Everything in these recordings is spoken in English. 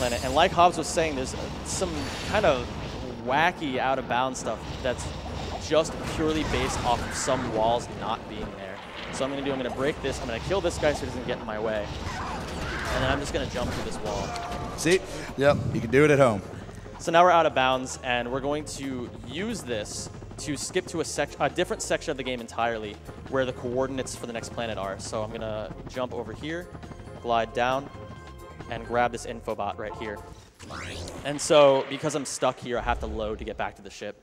planet. And like Hobbs was saying, there's some kind of wacky out-of-bounds stuff that's just purely based off of some walls not being there. So I'm going to break this. I'm going to kill this guy so he doesn't get in my way. And then I'm just going to jump through this wall. See? Yep, you can do it at home. So now we're out of bounds, and we're going to use this to skip to a different section of the game entirely where the coordinates for the next planet are. So I'm going to jump over here, glide down, and grab this info bot right here. And so because I'm stuck here, I have to load to get back to the ship.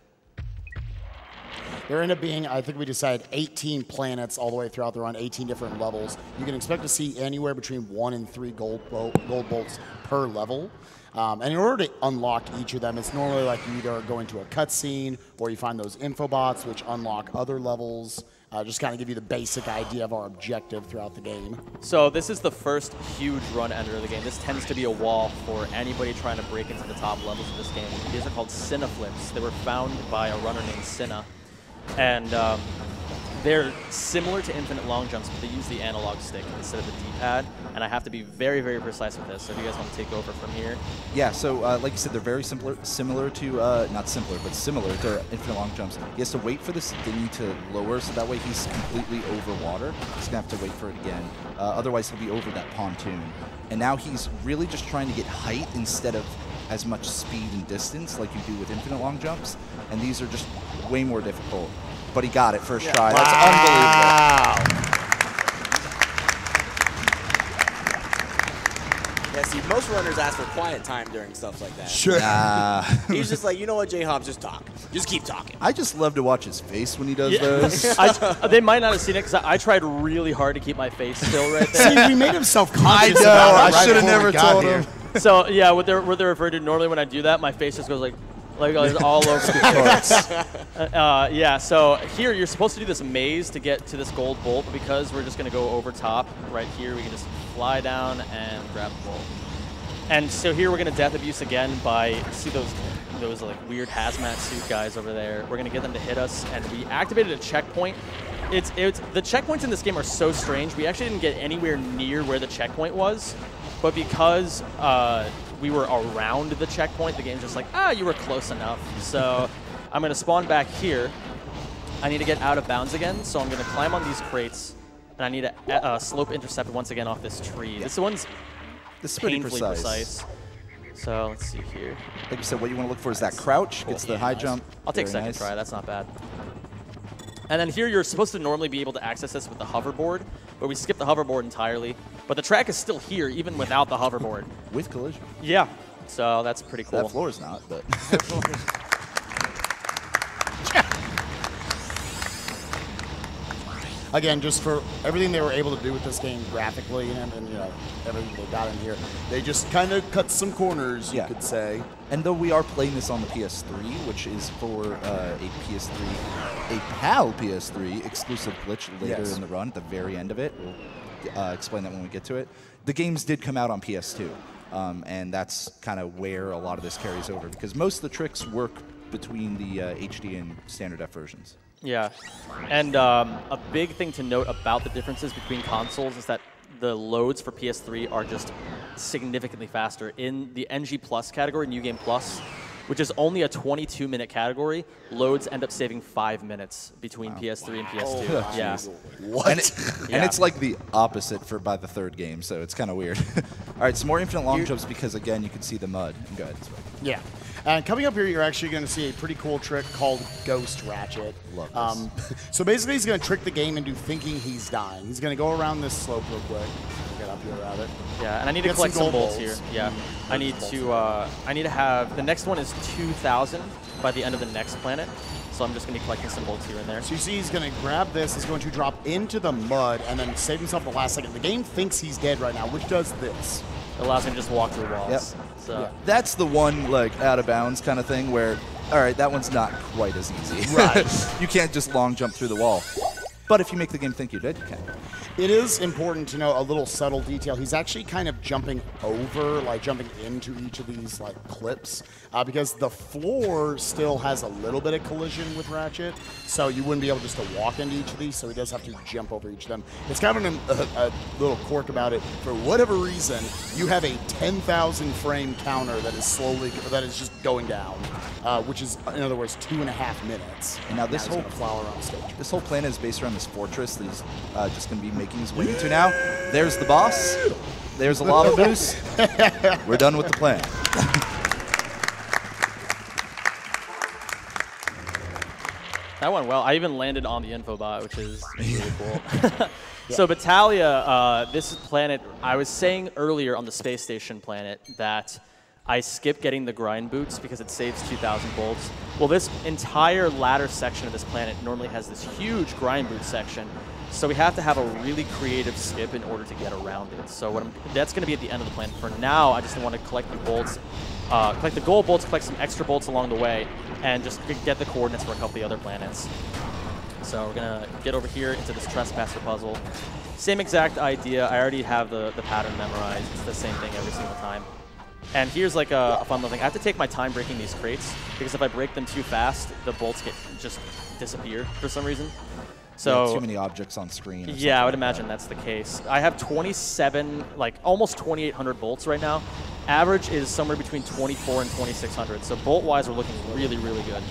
There end up being, I think we decided, 18 planets all the way throughout the run, 18 different levels. You can expect to see anywhere between 1 and 3 gold bolts per level. And in order to unlock each of them, it's normally like you either go into a cutscene or you find those infobots which unlock other levels. Just kind of give you the basic idea of our objective throughout the game. So this is the first huge run ender of the game. This tends to be a wall for anybody trying to break into the top levels of this game. These are called Cinna flips. They were found by a runner named Cinna. And they're similar to infinite long jumps, but they use the analog stick instead of the D-pad. And I have to be very, very precise with this. So if you guys want to take over from here. Yeah, so like you said, they're very similar to, not simpler, but similar to infinite long jumps. He has to wait for this dinghy to lower, so that way he's completely over water. He's going to have to wait for it again. Otherwise, he'll be over that pontoon. And now he's really just trying to get height instead of as much speed and distance like you do with infinite long jumps. And these are just way more difficult. But he got it first try. That's unbelievable. Yeah, see, most runners ask for quiet time during stuff like that. Sure. He's just like, you know what, J-Hobbs, just talk. Just keep talking. I just love to watch his face when he does those. They might not have seen it because I tried really hard to keep my face still right there. See, we made him self-conscious. I know. I should have never told him. So yeah, what they're referring to normally when I do that, my face just goes like all over the charts. Yeah, so here you're supposed to do this maze to get to this gold bolt, but because we're just going to go over top right here, we can just fly down and grab the bolt. And so here we're going to death abuse again by, see those like weird hazmat suit guys over there. We're going to get them to hit us, and we activated a checkpoint. The checkpoints in this game are so strange. We actually didn't get anywhere near where the checkpoint was, but because we were around the checkpoint, the game's just like, you were close enough. So I'm going to spawn back here. I need to get out of bounds again, so I'm going to climb on these crates, and I need to slope intercept once again off this tree. Yeah. This one's pretty painfully precise. So let's see here. Like you said, what you want to look for is that crouch, gets the high jump. I'll take second try, that's not bad. And then here you're supposed to normally be able to access this with the hoverboard, but we skipped the hoverboard entirely. But the track is still here, even without the hoverboard. With collision. Yeah, so that's pretty cool. That floor is not, but. Again, just for everything they were able to do with this game graphically and you know, everything they got in here, they just kind of cut some corners, you could say. And though we are playing this on the PS3, which is for a PAL PS3 exclusive glitch later in the run, at the very end of it, we'll explain that when we get to it. The games did come out on PS2, and that's kind of where a lot of this carries over, because most of the tricks work between the HD and standard def versions. Yeah, and a big thing to note about the differences between consoles is that the loads for PS3 are just significantly faster. In the NG Plus category, New Game Plus, which is only a 22-minute category, loads end up saving 5 minutes between PS3 and PS2. Oh, yeah. What? And it's like the opposite by the third game, so it's kind of weird. All right, some more infinite long jumps because, again, you can see the mud. Go ahead. Yeah. And coming up here, you're actually going to see a pretty cool trick called Ghost Ratchet. Love this. So basically, he's going to trick the game into thinking he's dying. He's going to go around this slope real quick. Get up here around it. Yeah, and I need to collect some bolts here. Yeah, I need to have, the next one is 2,000 by the end of the next planet. So I'm just going to be collecting some bolts here and there. So you see he's going to grab this, he's going to drop into the mud, and then save himself at the last second. The game thinks he's dead right now, which does this. It allows me to just walk through walls. Yep. So. Yeah. That's the one, like, out of bounds kind of thing where, all right, that one's not quite as easy. Right. You can't just long jump through the wall. But if you make the game think you're dead, you can. It is important to know a little subtle detail. He's actually kind of jumping over, like jumping into each of these like clips, because the floor still has a little bit of collision with Ratchet, so you wouldn't be able just to walk into each of these, so he does have to jump over each of them. It's kind of a little quirk about it. For whatever reason, you have a 10,000 frame counter that is just going down, which is, in other words, 2.5 minutes. And now this whole flower on stage. This whole planet is based around this fortress that he's just going to be making his way into now. There's the boss. There's a lava boost. We're done with the plan. That went well. I even landed on the info bot, which is really cool. So Battalia, this planet, I was saying earlier on the space station planet that I skip getting the grind boots because it saves 2,000 bolts. Well, this entire ladder section of this planet normally has this huge grind boot section. So we have to have a really creative skip in order to get around it. So that's going to be at the end of the plan. For now, I just want to collect the bolts, collect the gold bolts, collect some extra bolts along the way, and just get the coordinates for a couple of the other planets. So we're going to get over here into this trespasser puzzle. Same exact idea. I already have the pattern memorized. It's the same thing every single time. And here's like a fun little thing. I have to take my time breaking these crates because if I break them too fast, the bolts just disappear for some reason. So too many objects on screen. Yeah, I would imagine that's the case. I have 27, like almost 2,800 bolts right now. Average is somewhere between 24 and 2,600. So bolt-wise, we're looking really, really good.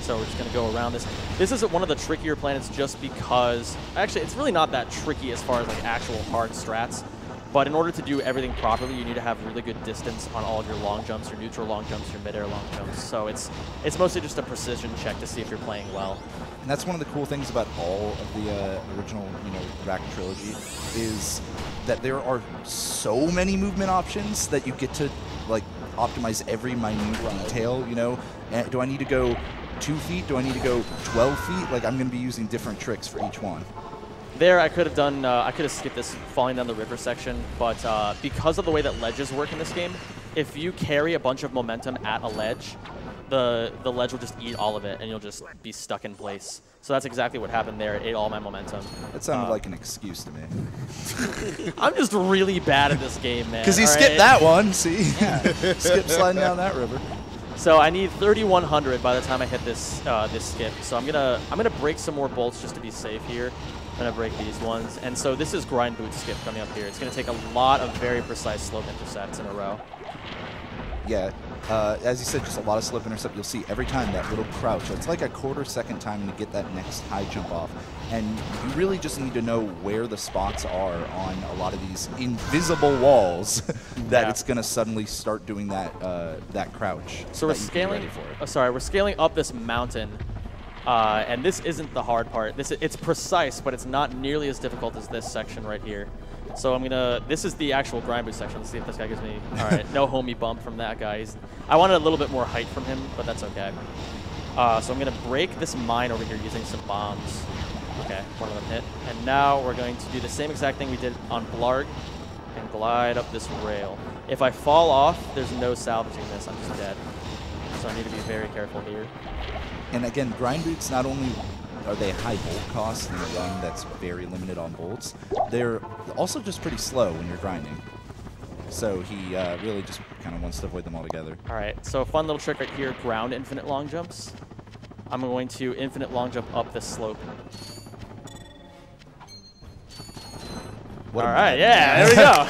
So we're just going to go around this. This is one of the trickier planets just because, actually, it's really not that tricky as far as like actual hard strats. But in order to do everything properly, you need to have really good distance on all of your long jumps, your neutral long jumps, your mid-air long jumps. So it's mostly just a precision check to see if you're playing well. And that's one of the cool things about all of the original, Rack trilogy, is that there are so many movement options that you get to like optimize every minute detail. Do I need to go 2 feet? Do I need to go 12 feet? Like I'm going to be using different tricks for each one. There, I could have done. I could have skipped this falling down the river section, but because of the way that ledges work in this game, if you carry a bunch of momentum at a ledge, the ledge will just eat all of it, and you'll just be stuck in place. So that's exactly what happened there. It ate all my momentum. That sounded like an excuse to me. I'm just really bad at this game, man. Because he skipped that one. See, skip sliding down that river. So I need 3,100 by the time I hit this this skip. So I'm gonna break some more bolts just to be safe here. I'm going to break these ones. And so this is grind boot skip coming up here. It's going to take a lot of very precise slope intercepts in a row. Yeah, as you said, just a lot of slope intercept. You'll see every time that little crouch. It's like a quarter-second time to get that next high jump off. And you really just need to know where the spots are on a lot of these invisible walls that it's going to suddenly start doing that crouch. So we're scaling. We're scaling up this mountain. And this isn't the hard part. It's precise, but it's not nearly as difficult as this section right here. So this is the actual grind boot section. Let's see if this guy gives me, all right, no homie bump from that guy. I wanted a little bit more height from him, but that's okay. So I'm gonna break this mine over here using some bombs. Okay, one of them hit. And now we're going to do the same exact thing we did on Blarg and glide up this rail. If I fall off, there's no salvaging this, I'm just dead. So I need to be very careful here. And again, grind boots, not only are they high bolt costs in a run that's very limited on bolts, they're also just pretty slow when you're grinding. So he really just kind of wants to avoid them altogether. All right, so a fun little trick right here, ground infinite long jumps. I'm going to infinite long jump up this slope. All right, yeah, there we go.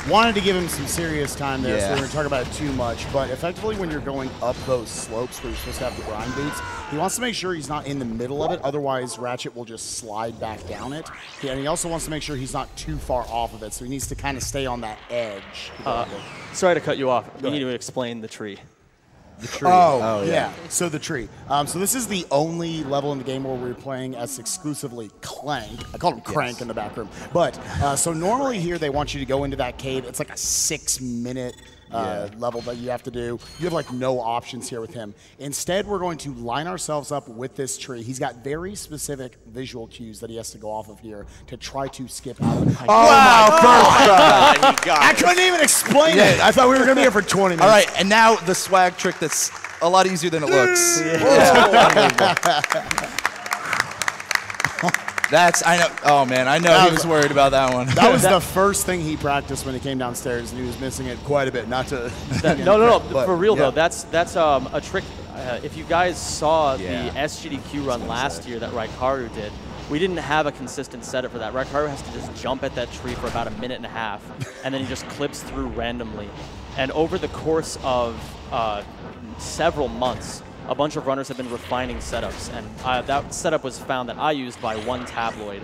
Wanted to give him some serious time there, so we weren't talking about it too much. But effectively, when you're going up those slopes where you're supposed to have the grind boots, he wants to make sure he's not in the middle of it. Otherwise, Ratchet will just slide back down it. And he also wants to make sure he's not too far off of it, so he needs to kind of stay on that edge. Sorry to cut you off. We need to explain the tree. The tree. Oh, yeah. So the tree. So this is the only level in the game where we're playing as exclusively Clank. I called him Crank in the back room. But so normally here they want you to go into that cave. It's like a 6-minute level that you have to do. You have like no options here with him. Instead, we're going to line ourselves up with this tree. He's got very specific visual cues that he has to go off of here to try to skip out of it. He got I couldn't even explain it. I thought we were going to be here for 20 minutes. All right, and now the swag trick that's a lot easier than it looks. I know. Oh man, I know he was worried about that one. That was the first thing he practiced when he came downstairs, and he was missing it quite a bit. Not to. No. But, For real yeah. though, that's a trick. If you guys saw the SGDQ run last year that Raikaru did, we didn't have a consistent setup for that. Raikaru has to just jump at that tree for about 1.5 minutes, and then he just clips through randomly. And over the course of several months, a bunch of runners have been refining setups, and that setup was found that I used by one tabloid.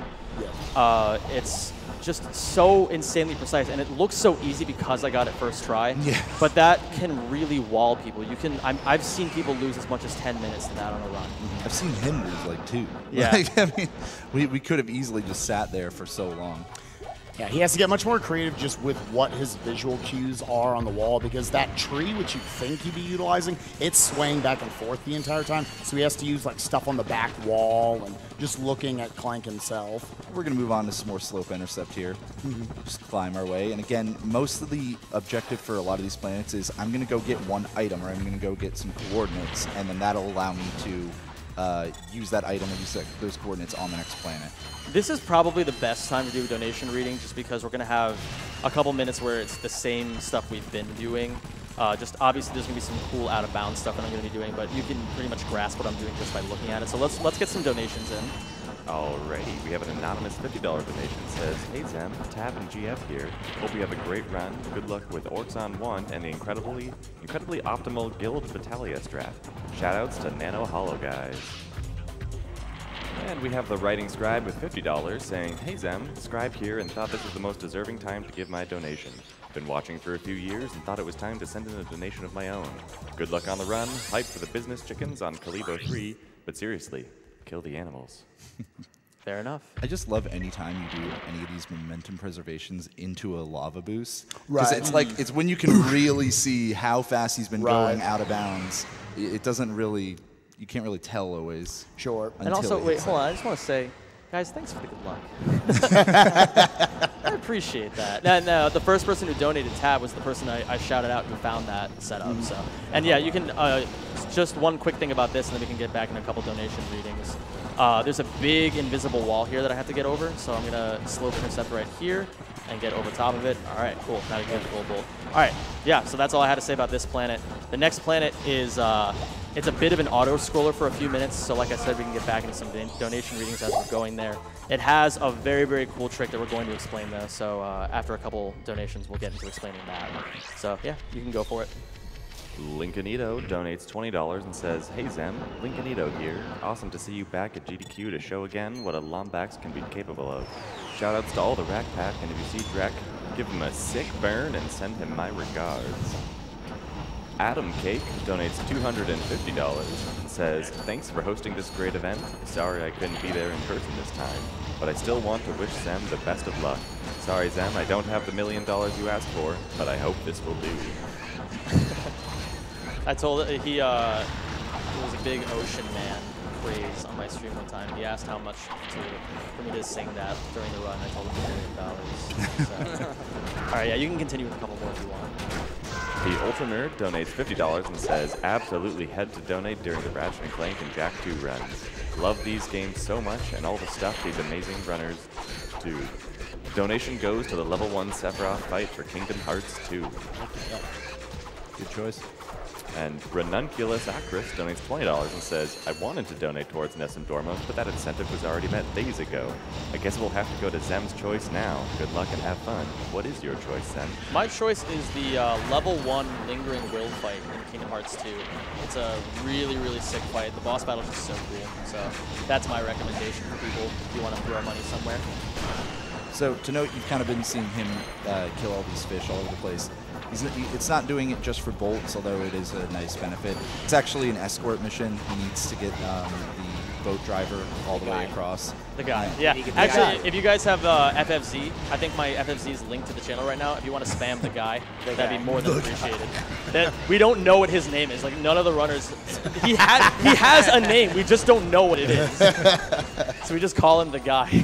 It's just so insanely precise, and it looks so easy because I got it first try. Yeah. But that can really wall people. I've seen people lose as much as 10 minutes to that on a run. I've seen him lose like 2. Yeah. Like, I mean, we could have easily just sat there for so long. Yeah, he has to get much more creative just with what his visual cues are on the wall, because that tree, which you think he'd be utilizing, it's swaying back and forth the entire time. So he has to use like stuff on the back wall and just looking at Clank himself. We're going to move on to some more slope intercept here. Just climb our way. And again, most of the objective for a lot of these planets is I'm going to go get one item, or I'm going to go get some coordinates, and then that'll allow me to use that item and use those coordinates on the next planet. This is probably the best time to do a donation reading, just because we're going to have a couple minutes where it's the same stuff we've been doing. Just obviously there's going to be some cool out-of-bounds stuff that I'm going to be doing, but you can pretty much grasp what I'm doing just by looking at it. So let's get some donations in. Alrighty, we have an anonymous $50 donation. Says, hey Zem, Tab and GF here. Hope you have a great run. Good luck with Orcs on 1 and the incredibly optimal Guild Battalia strat. Shoutouts to Nano Hollow guys. And we have the Writing Scribe with $50 saying, hey Zem, Scribe here and thought this was the most deserving time to give my donation. Been watching for a few years and thought it was time to send in a donation of my own. Good luck on the run, hype for the business chickens on Kalibo 3, but seriously, kill the animals. Fair enough. I just love any time you do any of these momentum preservations into a lava boost. Right. Because it's like, it's when you can really see how fast he's been going out of bounds. It doesn't really, you can't really tell always. Sure. And also, wait, hold on. I just want to say, guys, thanks for the good luck. I appreciate that. No, the first person who donated Tab was the person I shouted out who found that setup. So, and yeah, you can, just one quick thing about this, and then we can get back in a couple donation readings. There's a big invisible wall here that I have to get over, so I'm going to slope intercept right here and get over top of it. All right, cool. Now we can get the gold bolt. All right, yeah, so that's all I had to say about this planet. The next planet is, it's a bit of an auto-scroller for a few minutes, so like I said, we can get back into some donation readings as we're going there. It has a very, very cool trick that we're going to explain, though, so after a couple donations, we'll get into explaining that. So, yeah, you can go for it. Lincolnito donates $20 and says, hey Zem, Lincolnito here. Awesome to see you back at GDQ to show again what a Lombax can be capable of. Shoutouts to all the Rack Pack, and if you see Drek, give him a sick burn and send him my regards. Adam Cake donates $250 and says, thanks for hosting this great event. Sorry I couldn't be there in person this time, but I still want to wish Zem the best of luck. Sorry Zem, I don't have the $1 million you asked for, but I hope this will do. I told it, he was a big Ocean Man craze on my stream one time. He asked how much for me to sing that during the run. I told him $1 million. So. All right, yeah, you can continue with a couple more if you want. The Ultra Nerd donates $50 and says, absolutely head to donate during the Ratchet and Clank and Jak 2 runs. Love these games so much and all the stuff these amazing runners do. Donation goes to the level 1 Sephiroth fight for Kingdom Hearts 2. Good choice. And Ranunculus Acris donates $20 and says, I wanted to donate towards Nessum Dormos, but that incentive was already met days ago. I guess we'll have to go to Zem's choice now. Good luck and have fun. What is your choice, Zem? My choice is the level 1 Lingering Will fight in Kingdom Hearts 2. It's a really, really sick fight. The boss battle is just so cool. So that's my recommendation for people if you want to throw money somewhere. So to note, you've kind of been seeing him kill all these fish all over the place. It's not doing it just for bolts, although it is a nice benefit. It's actually an escort mission. He needs to get the boat driver all the way across. The guy, yeah. Actually, if you guys have FFZ, I think my FFZ is linked to the channel right now. If you want to spam the guy, that'd be more than appreciated. We don't know what his name is. Like, none of the runners, he has a name. We just don't know what it is. So we just call him the guy.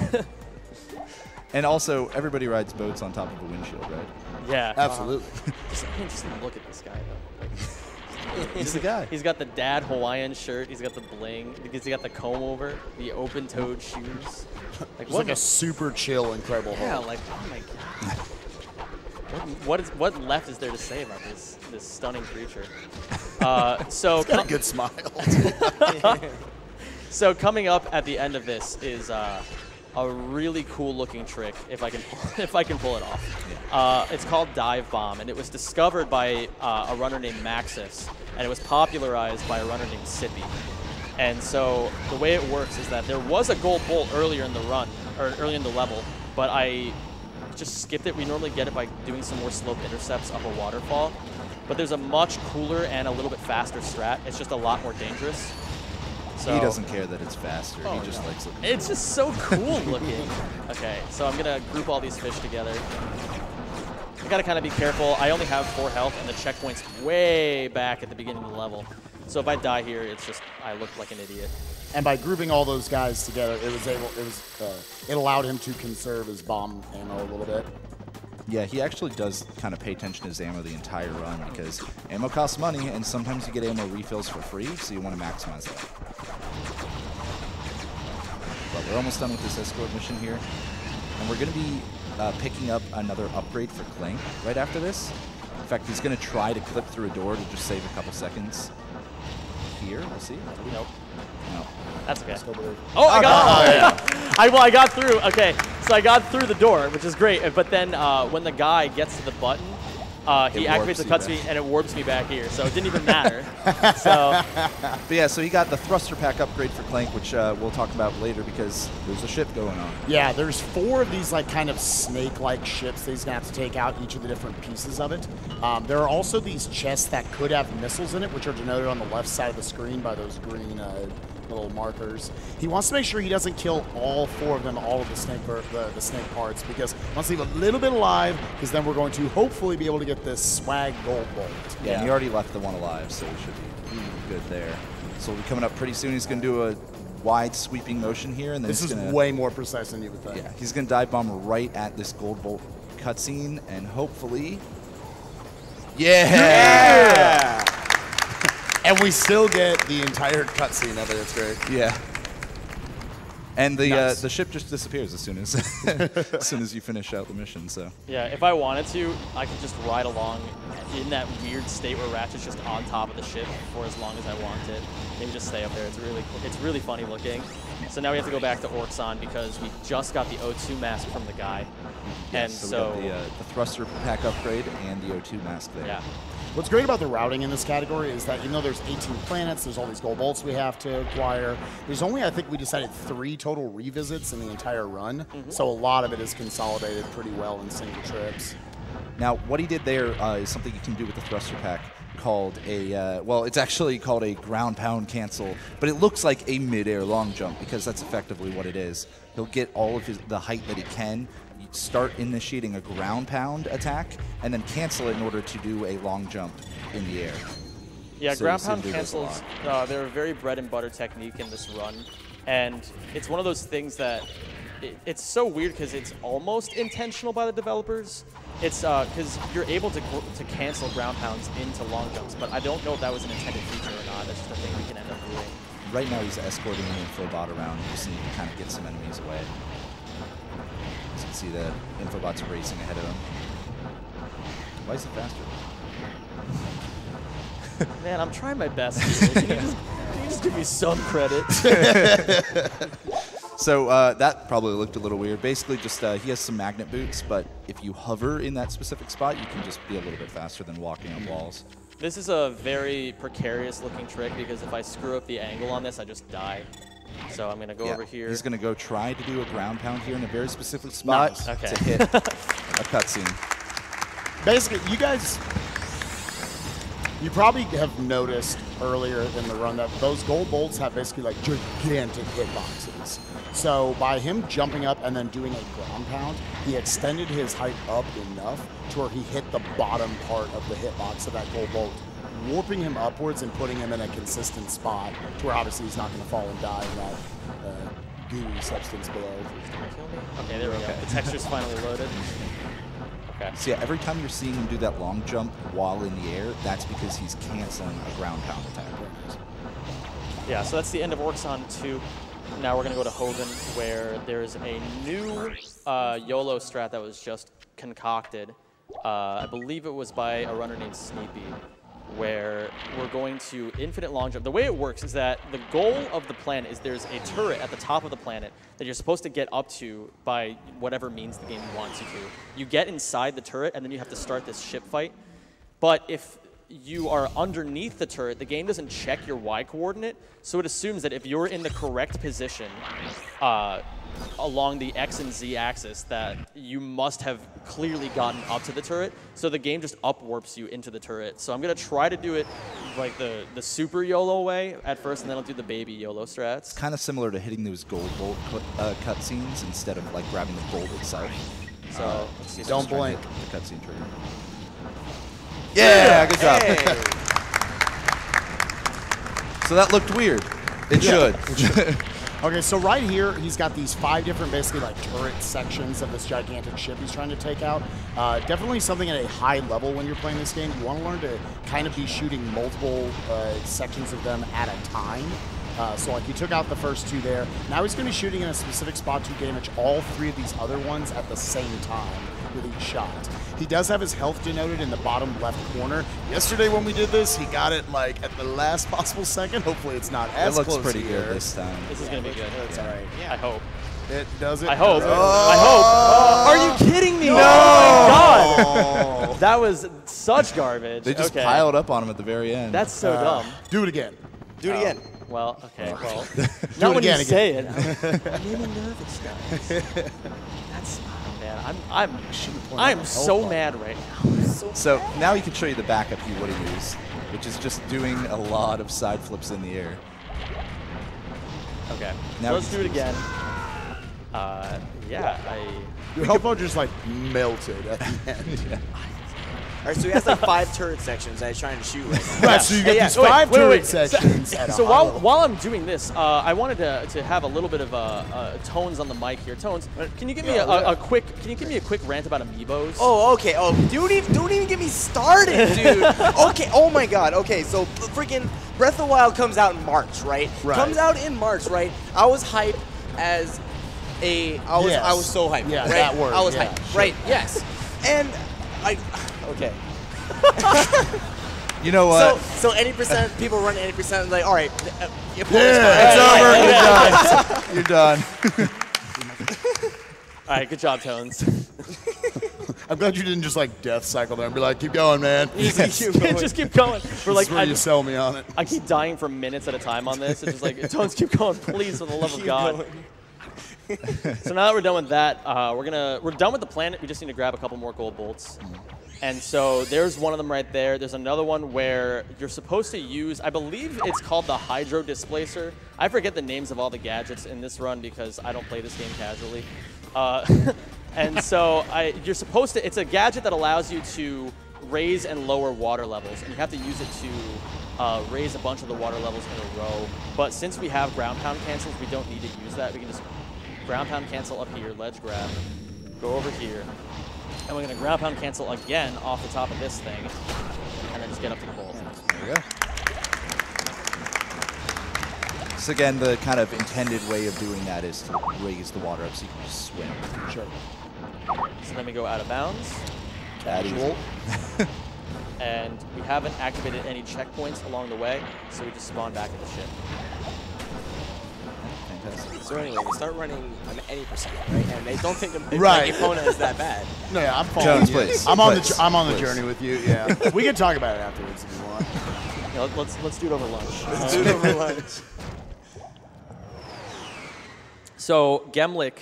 And also, everybody rides boats on top of a windshield, right? Yeah. Absolutely. Just look at this guy, though. Like, He's the guy. He's got the dad Hawaiian shirt. He's got the bling. He's got the comb over, the open-toed shoes. It's like a super chill, incredible Yeah, Hulk. like, oh my god. What left is there to say about this stunning creature? So He's got a good smile. So coming up at the end of this is a really cool looking trick if I can pull it off. It's called Dive Bomb, and it was discovered by a runner named Maxis, and it was popularized by a runner named Sippy. And so the way it works is that there was a gold bolt earlier in the run, or earlier in the level, but I just skipped it. We normally get it by doing some more slope intercepts up a waterfall, but there's a much cooler and a little bit faster strat. It's just a lot more dangerous. So He doesn't care that it's faster. Oh, He just likes it. It's just so cool looking. Okay, so I'm going to group all these fish together. I got to kind of be careful. I only have 4 health, and the checkpoint's way back at the beginning of the level. So if I die here, it's just I look like an idiot. And by grouping all those guys together, it allowed him to conserve his bomb ammo a little bit. Yeah, he actually does kind of pay attention to his ammo the entire run because ammo costs money, and sometimes you get ammo refills for free, so you want to maximize that. But we're almost done with this escort mission here, and we're going to be picking up another upgrade for Clank right after this. In fact, he's going to try to clip through a door to just save a couple seconds. Here, we'll see. Nope. No. That's okay. Still believe. Oh, I got I got through. Okay, so I got through the door, which is great. But then when the guy gets to the button, he activates the cutscene and it warps me back here. So it didn't even matter. So. But yeah, so he got the thruster pack upgrade for Clank, which we'll talk about later because there's a ship going on. Yeah, there's 4 of these like kind of snake-like ships that he's gonna have to take out each of the different pieces of it. There are also these chests that could have missiles in it, which are denoted on the left side of the screen by those green little markers. He wants to make sure he doesn't kill all 4 of them, all of the snake parts, because he wants to leave a little bit alive, because then we're going to hopefully be able to get this swag gold bolt. Yeah, and he already left the one alive, so we should be good there. So we'll be coming up pretty soon. He's going to do a wide sweeping motion here, and then this is way more precise than you would think. Yeah, he's going to dive bomb right at this gold bolt cutscene, and hopefully, yeah! And we still get the entire cutscene of it. It's great. Yeah. And the Nice. the ship just disappears as soon as as soon as you finish out the mission. So Yeah, if I wanted to, I could just ride along in that weird state where Ratchet's just on top of the ship for as long as I wanted. Maybe just stay up there. It's really funny looking. So now we have to go back to Orxon because we just got the O2 mask from the guy. And so we got the thruster pack upgrade and the O2 mask there. Yeah. What's great about the routing in this category is that even though there's 18 planets, there's all these gold bolts we have to acquire, there's only, I think we decided 3 total revisits in the entire run. So a lot of it is consolidated pretty well in single trips. Now, what he did there is something you can do with the thruster pack called a, well, it's actually called a ground pound cancel, but it looks like a mid-air long jump because that's effectively what it is. He'll get all of the height that he can, start initiating a ground pound attack, and then cancel it in order to do a long jump in the air. Yeah, So ground you see him pound do this a cancels, lot. they're a very bread and butter technique in this run. And it's one of those things that, it's so weird because it's almost intentional by the developers. It's because you're able to cancel ground pounds into long jumps, but I don't know if that was an intended feature or not. That's just a thing we can end up doing. Right now he's escorting an infobot around. You just need to kind of get some enemies away. As you can see the infobot's racing ahead of him. Why is he faster? Man, I'm trying my best here. Can you just give me some credit? So that probably looked a little weird. Basically, just he has some magnet boots, but if you hover in that specific spot, you can just be a little bit faster than walking on walls. This is a very precarious looking trick because if I screw up the angle on this, I just die. So I'm going to go over here. He's going to go try to do a ground pound here in a very specific spot Nice. Okay. to hit a cutscene. Basically, you probably have noticed earlier in the run that those gold bolts have basically like gigantic hitboxes. So by him jumping up and then doing a ground pound, he extended his height up enough to where he hit the bottom part of the hitbox of that gold bolt, warping him upwards and putting him in a consistent spot to where obviously he's not going to fall and die in that gooey substance below. Okay, there we go. The texture's finally loaded. Okay. So yeah, every time you're seeing him do that long jump while in the air, that's because he's canceling a ground pound attack. Yeah, so that's the end of Orcs on 2. Now we're going to go to Hogan, where there's a new YOLO strat that was just concocted. I believe it was by a runner named Sneepy, where we're going to infinite long jump. The way it works is that the goal of the planet is there's a turret at the top of the planet that you're supposed to get up to by whatever means the game wants you to. You get inside the turret, and then you have to start this ship fight. But if you are underneath the turret, the game doesn't check your Y coordinate, so it assumes that if you're in the correct position along the X and Z axis, that you must have clearly gotten up to the turret, so the game just up-warps you into the turret. So I'm going to try to do it like the super YOLO way at first, and then I'll do the baby YOLO strats. Kind of similar to hitting those gold bolt cutscenes instead of like grabbing the bolt itself. So let's see. Don't blink. The cutscene trigger. Yeah, good job. Hey. So that looked weird. It should. Okay, so right here, he's got these 5 different, basically like turret sections of this gigantic ship he's trying to take out. Definitely something at a high level when you're playing this game. You want to learn to kind of be shooting multiple sections of them at a time. So like he took out the first 2 there. Now he's going to be shooting in a specific spot to damage all 3 of these other ones at the same time with each shot. He does have his health denoted in the bottom left corner. Yesterday when we did this, he got it like at the last possible second. Hopefully it's not as close. It looks pretty here. good this time. This is going to be good. That's all right. Yeah. I hope. It does it. I hope. Oh. I hope. Are you kidding me? No. Oh my God. That was such garbage. They just okay. piled up on him at the very end. That's so dumb. Do it again. Do it again. Well, okay. Well, Do not it when again, you say it. I'm really nervous, guys. That's man. I'm so mad right now. So now he can show you the backup he would have used, which is just doing a lot of side flips in the air. Okay. Now So let's he's- do it again. Yeah. Your health bar just like melted at the end. All right, so he has like 5 turret sections that he's trying to shoot right now. Right, so you get these Wait, 5 wait, turret wait. sections at a So high level. while I'm doing this, I wanted to have a little bit of Tones on the mic here. Tones, can you give me a quick rant about amiibos? Oh, okay. Oh, don't even get me started, dude. Okay. Oh my God. Okay, so freaking Breath of the Wild comes out in March, right? Right. Comes out in March, right? I was hyped as I was so hyped. Yeah, right? that word, I was yeah, hyped. sure. Right. Yes. And okay. You know what? So any percent people run 80%. Like, all right, It's over. You're done. All right, good job, Tones. I'm glad you didn't just like death cycle there and be like, keep going, man. Just keep going. We're like, This is where you sell me on it. I keep dying for minutes at a time on this. It's just like, Tones, keep going, please, for the love of God. So now that we're done with that, we're done with the planet. We just need to grab a couple more gold bolts. And so there's one of them right there. There's another one where you're supposed to use, I believe it's called the Hydro Displacer. I forget the names of all the gadgets in this run because I don't play this game casually. And so you're supposed to, it's a gadget that allows you to raise and lower water levels. And you have to use it to raise a bunch of the water levels in a row. But since we have ground pound cancels, we don't need to use that. We can just ground pound cancel up here, ledge grab, go over here. And we're going to ground pound cancel again off the top of this thing, and then just get up to the bolt. There we go. So again, the kind of intended way of doing that is to raise the water up so you can just swim. Sure. So then we go out of bounds, Casual. and we haven't activated any checkpoints along the way, so we just spawn back at the ship. Fantastic. So anyway, they start running an 80%, right? And they don't think the Right. opponent is that bad. No, yeah, I'm following Jones, you. please. I'm on Please. the I'm on the Please. journey with you. Yeah, we can talk about it afterwards if you want. Yeah, let's do it over lunch. Let's do it over lunch. So Gemlik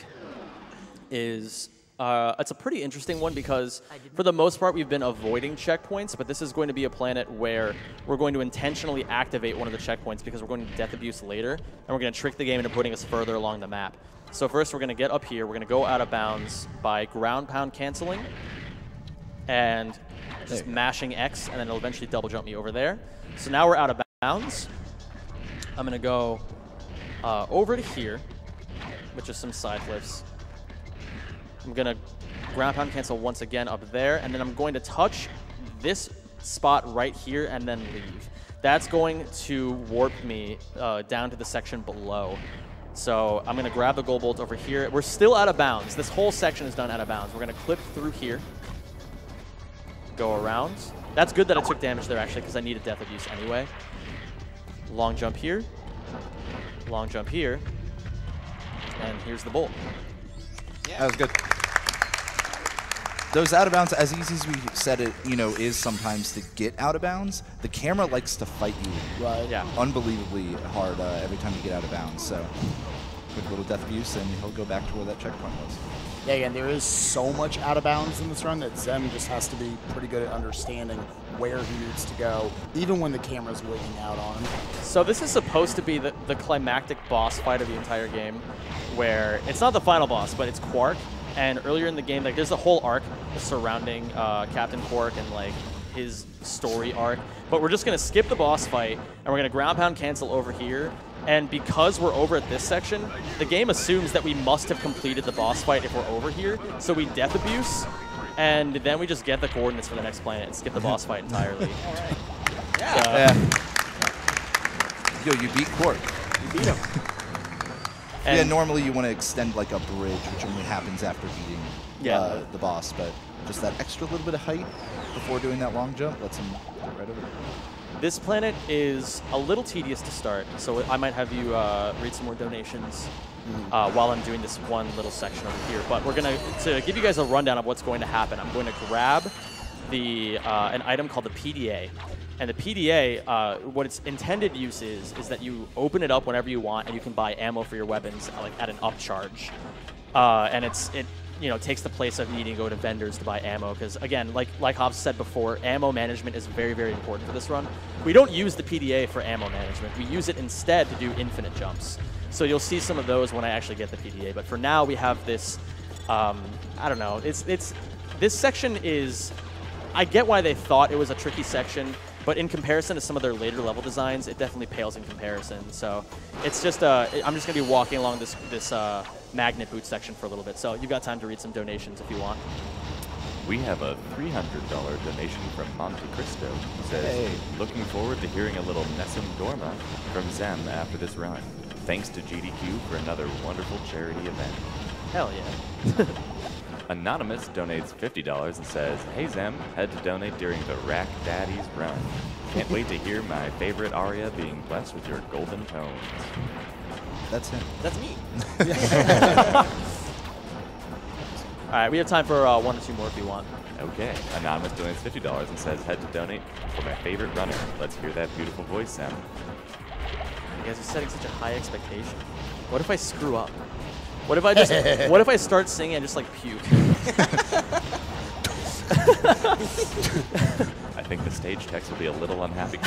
is it's a pretty interesting one because for the most part we've been avoiding checkpoints, but this is going to be a planet where we're going to intentionally activate one of the checkpoints because we're going to death abuse later, and we're going to trick the game into putting us further along the map. So first we're going to get up here, we're going to go out of bounds by ground pound canceling and just mashing X, and then it'll eventually double jump me over there. So now we're out of bounds. I'm going to go over to here, with just some side flips. I'm going to ground pound cancel once again up there, and then I'm going to touch this spot right here and then leave. That's going to warp me down to the section below. So I'm going to grab the gold bolt over here. We're still out of bounds. This whole section is done out of bounds. We're going to clip through here, go around. That's good that I took damage there, actually, because I needed Death Abuse anyway. Long jump here. Long jump here. And here's the bolt. Yeah. That was good. Those out of bounds, as easy as we said it, is sometimes to get out of bounds. The camera likes to fight you unbelievably hard every time you get out of bounds. So, quick little Death Abuse, and he'll go back to where that checkpoint was. Yeah, again, there is so much out of bounds in this run that Zem just has to be pretty good at understanding where he needs to go, even when the camera's wigging out on him. So this is supposed to be the climactic boss fight of the entire game, where it's not the final boss, but it's Quark. And earlier in the game, like, there's a whole arc surrounding Captain Quark and like his story arc. But we're just gonna skip the boss fight, and we're gonna ground pound cancel over here. And because we're over at this section, the game assumes that we must have completed the boss fight if we're over here. So we Death Abuse, and then we just get the coordinates for the next planet and skip the boss fight entirely. All right. Yo, you beat Quark. You beat him. And yeah, normally you want to extend like a bridge, which only happens after beating the boss, but just that extra little bit of height before doing that long jump lets him get right over there. This planet is a little tedious to start, so I might have you read some more donations while I'm doing this one little section over here. But we're going to give you guys a rundown of what's going to happen. I'm going to grab an item called the PDA. And the PDA, what its intended use is that you open it up whenever you want, and you can buy ammo for your weapons like at an upcharge. And it takes the place of needing to go to vendors to buy ammo, because again, like Hobbs said before, ammo management is very, very important for this run. We don't use the PDA for ammo management. We use it instead to do infinite jumps. So you'll see some of those when I actually get the PDA. But for now, we have this. I don't know. This section is. I get why they thought it was a tricky section. But in comparison to some of their later level designs, it definitely pales in comparison. So it's just, I'm just going to be walking along this magnet boot section for a little bit. So you've got time to read some donations if you want. We have a $300 donation from Monte Cristo, who says, hey, looking forward to hearing a little Nessun Dorma from Zem after this run. Thanks to GDQ for another wonderful charity event. Hell yeah. Anonymous donates $50 and says, hey Zem, had to donate during the Rack Daddy's run. Can't wait to hear my favorite aria being blessed with your golden tones. That's him. That's me. All right, we have time for one or two more if you want. Okay. Anonymous donates $50 and says, had to donate for my favorite runner. Let's hear that beautiful voice, Zem. You guys are setting such a high expectation. What if I screw up? What if I just? What if I start singing and just like puke? I think the stage techs will be a little unhappy.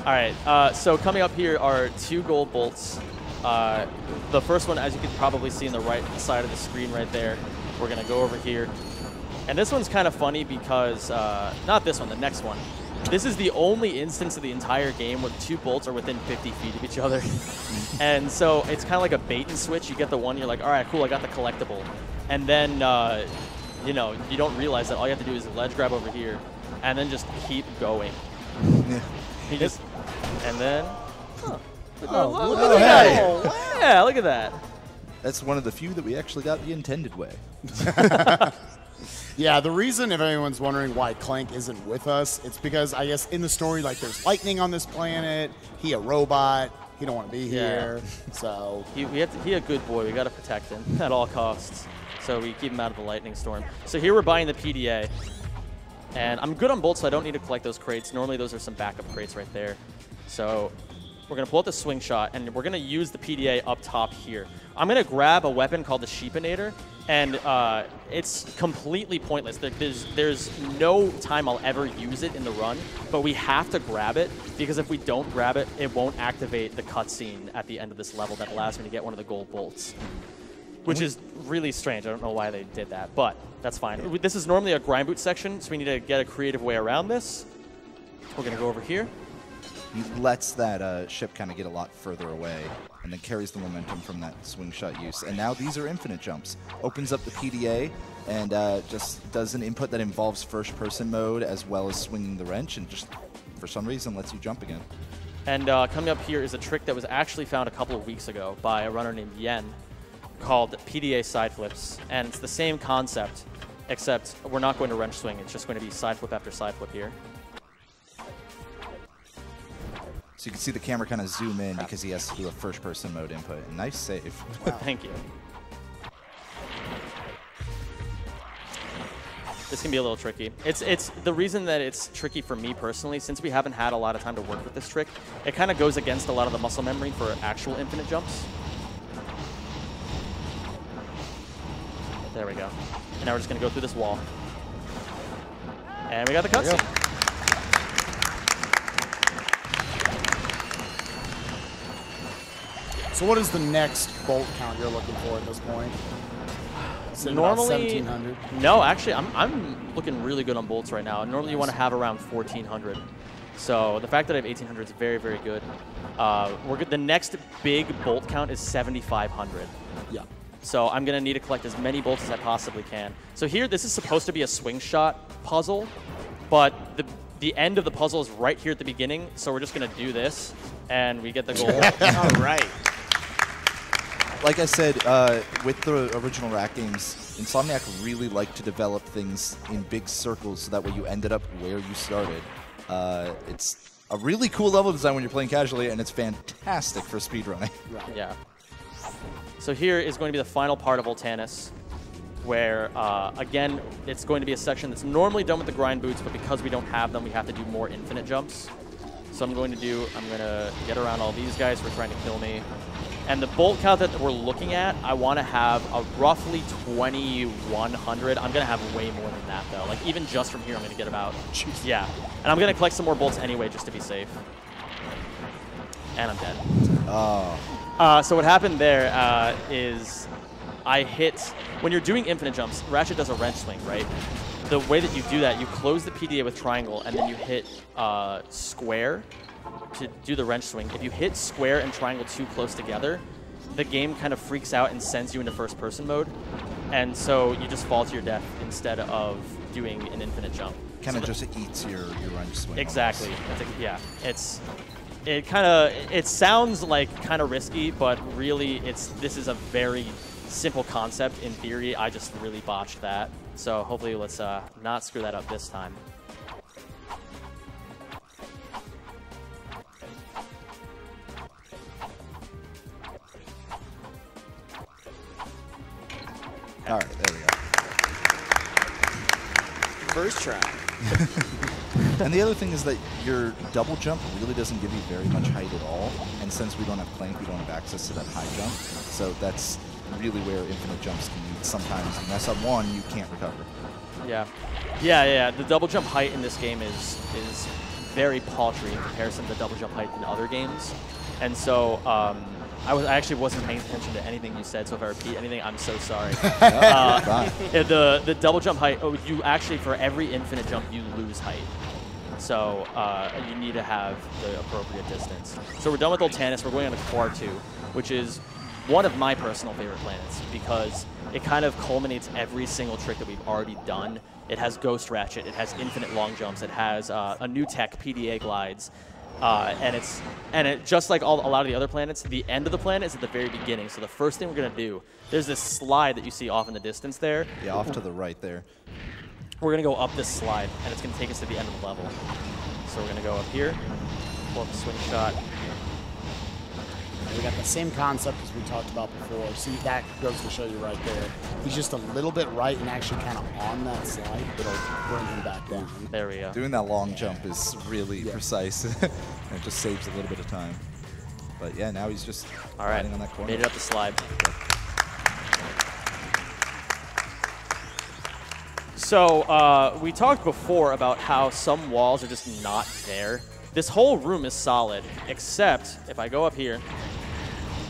All right. So coming up here are 2 gold bolts. The first one, as you can probably see on the right side of the screen right there, we're gonna go over here, and this one's kind of funny because not this one, the next one. This is the only instance of the entire game where the 2 bolts are within 50 feet of each other. And so it's kind of like a bait and switch. You get the one, you're like, all right, cool, I got the collectible. And then, you don't realize that all you have to do is ledge grab over here and then just keep going. Yeah. You just, and then, look at that. Yeah, look at that. That's one of the few that we actually got the intended way. Yeah, the reason, if anyone's wondering why Clank isn't with us, it's because, I guess, in the story, like, there's lightning on this planet, he a robot, he don't want to be here, so... He a good boy, we got to protect him at all costs, so we keep him out of the lightning storm. So here we're buying the PDA, and I'm good on bolts, so I don't need to collect those crates. Normally those are some backup crates right there. So we're going to pull out the swing shot, and we're going to use the PDA up top here. I'm going to grab a weapon called the Sheepinator, and it's completely pointless. There's no time I'll ever use it in the run, but we have to grab it, because if we don't grab it, it won't activate the cutscene at the end of this level that allows me to get one of the gold bolts, which is really strange. I don't know why they did that, but that's fine. This is normally a grind boot section, so we need to get a creative way around this. We're going to go over here. he lets that ship kind of get a lot further away and then carries the momentum from that swing shot use. And now these are infinite jumps. Opens up the PDA and just does an input that involves first-person mode as well as swinging the wrench, and just for some reason lets you jump again. And coming up here is a trick that was actually found a couple of weeks ago by a runner named Yen called PDA side flips. And it's the same concept, except we're not going to wrench swing. It's just going to be side flip after side flip here. So you can see the camera kind of zoom in because he has to do a first-person mode input. And nice save. Wow. Thank you. This can be a little tricky. It's the reason that it's tricky for me personally, since we haven't had a lot of time to work with this trick, it kind of goes against a lot of the muscle memory for actual infinite jumps. There we go. And now we're just going to go through this wall. And we got the cutscene. So what is the next bolt count you're looking for at this point? Normally, 1,700? no, actually, I'm looking really good on bolts right now. Normally, you want to have around 1,400. So the fact that I have 1,800 is very, very good. We're good. The next big bolt count is 7,500. Yeah. So I'm going to need to collect as many bolts as I possibly can. So here, this is supposed to be a swing shot puzzle, but the end of the puzzle is right here at the beginning. So we're just going to do this, and we get the goal. All right. Like I said, with the original Rack games, Insomniac really liked to develop things in big circles so that way you ended up where you started. It's a really cool level design when you're playing casually, and it's fantastic for speedrunning. Right. Yeah. So here is going to be the final part of Voltanis, where, again, it's going to be a section that's normally done with the grind boots, but because we don't have them, we have to do more infinite jumps. So I'm going to get around all these guys who are trying to kill me. And the bolt count that we're looking at, I want to have a roughly 2,100. I'm going to have way more than that, though. Like, even just from here, I'm going to get about... Jeez. Yeah. And I'm going to collect some more bolts anyway, just to be safe. And I'm dead. Oh. So what happened there is I hit... When you're doing infinite jumps, Ratchet does a wrench swing, right? The way that you do that, you close the PDA with triangle, and then you hit square to do the wrench swing. If you hit square and triangle too close together, the game kind of freaks out and sends you into first-person mode. And so you just fall to your death instead of doing an infinite jump. Kind of just eats your wrench swing. Exactly. Yeah. It sounds like kind of risky, but really this is a very simple concept. In theory, I just really botched that. So hopefully let's not screw that up this time. All right, there we go. First try. And the other thing is that your double jump really doesn't give you very much height at all. And since we don't have plank, we don't have access to that high jump. So that's really where infinite jumps can sometimes mess up one, you can't recover. Yeah. The double jump height in this game is very paltry in comparison to the double jump height in other games. And so I actually wasn't paying attention to anything you said, so if I repeat anything, I'm so sorry. The double jump height, you actually, for every infinite jump, you lose height. So you need to have the appropriate distance. So we're done with Voltanis. We're going on to Quar 2, which is one of my personal favorite planets because it kind of culminates every single trick that we've already done. It has Ghost Ratchet. It has infinite long jumps. It has a new tech, PDA glides. And it just like a lot of the other planets, the end of the planet is at the very beginning. So the first thing we're going to do, there's this slide that you see off in the distance there. Yeah, off to the right there. We're going to go up this slide, and it's going to take us to the end of the level. So we're going to go up here, pull up a swing shot. We got the same concept as we talked about before. See, that goes to show you right there. He's just a little bit right and actually kind of on that slide. It'll bring him back down. There we go. Doing that long jump is really precise. And it just saves a little bit of time. But yeah, now he's just riding on that corner. Made it up the slide. So we talked before about how some walls are just not there. This whole room is solid, except if I go up here,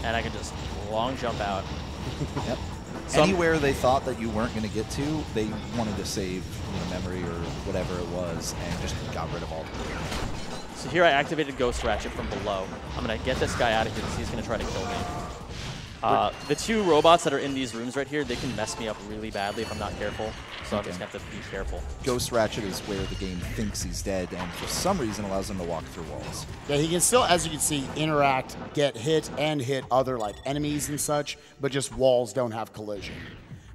and I can just long jump out. Yep. So anywhere they thought that you weren't going to get to, they wanted to save memory or whatever it was, and just got rid of all of it. So here I activated Ghost Ratchet from below. I'm going to get this guy out of here because he's going to try to kill me. The 2 robots that are in these rooms right here, they can mess me up really badly if I'm not careful. So I'm just going to have to be careful. Ghost Ratchet is where the game thinks he's dead, and for some reason allows him to walk through walls. Yeah, he can still, as you can see, interact, get hit, and hit other like enemies and such, but just walls don't have collision.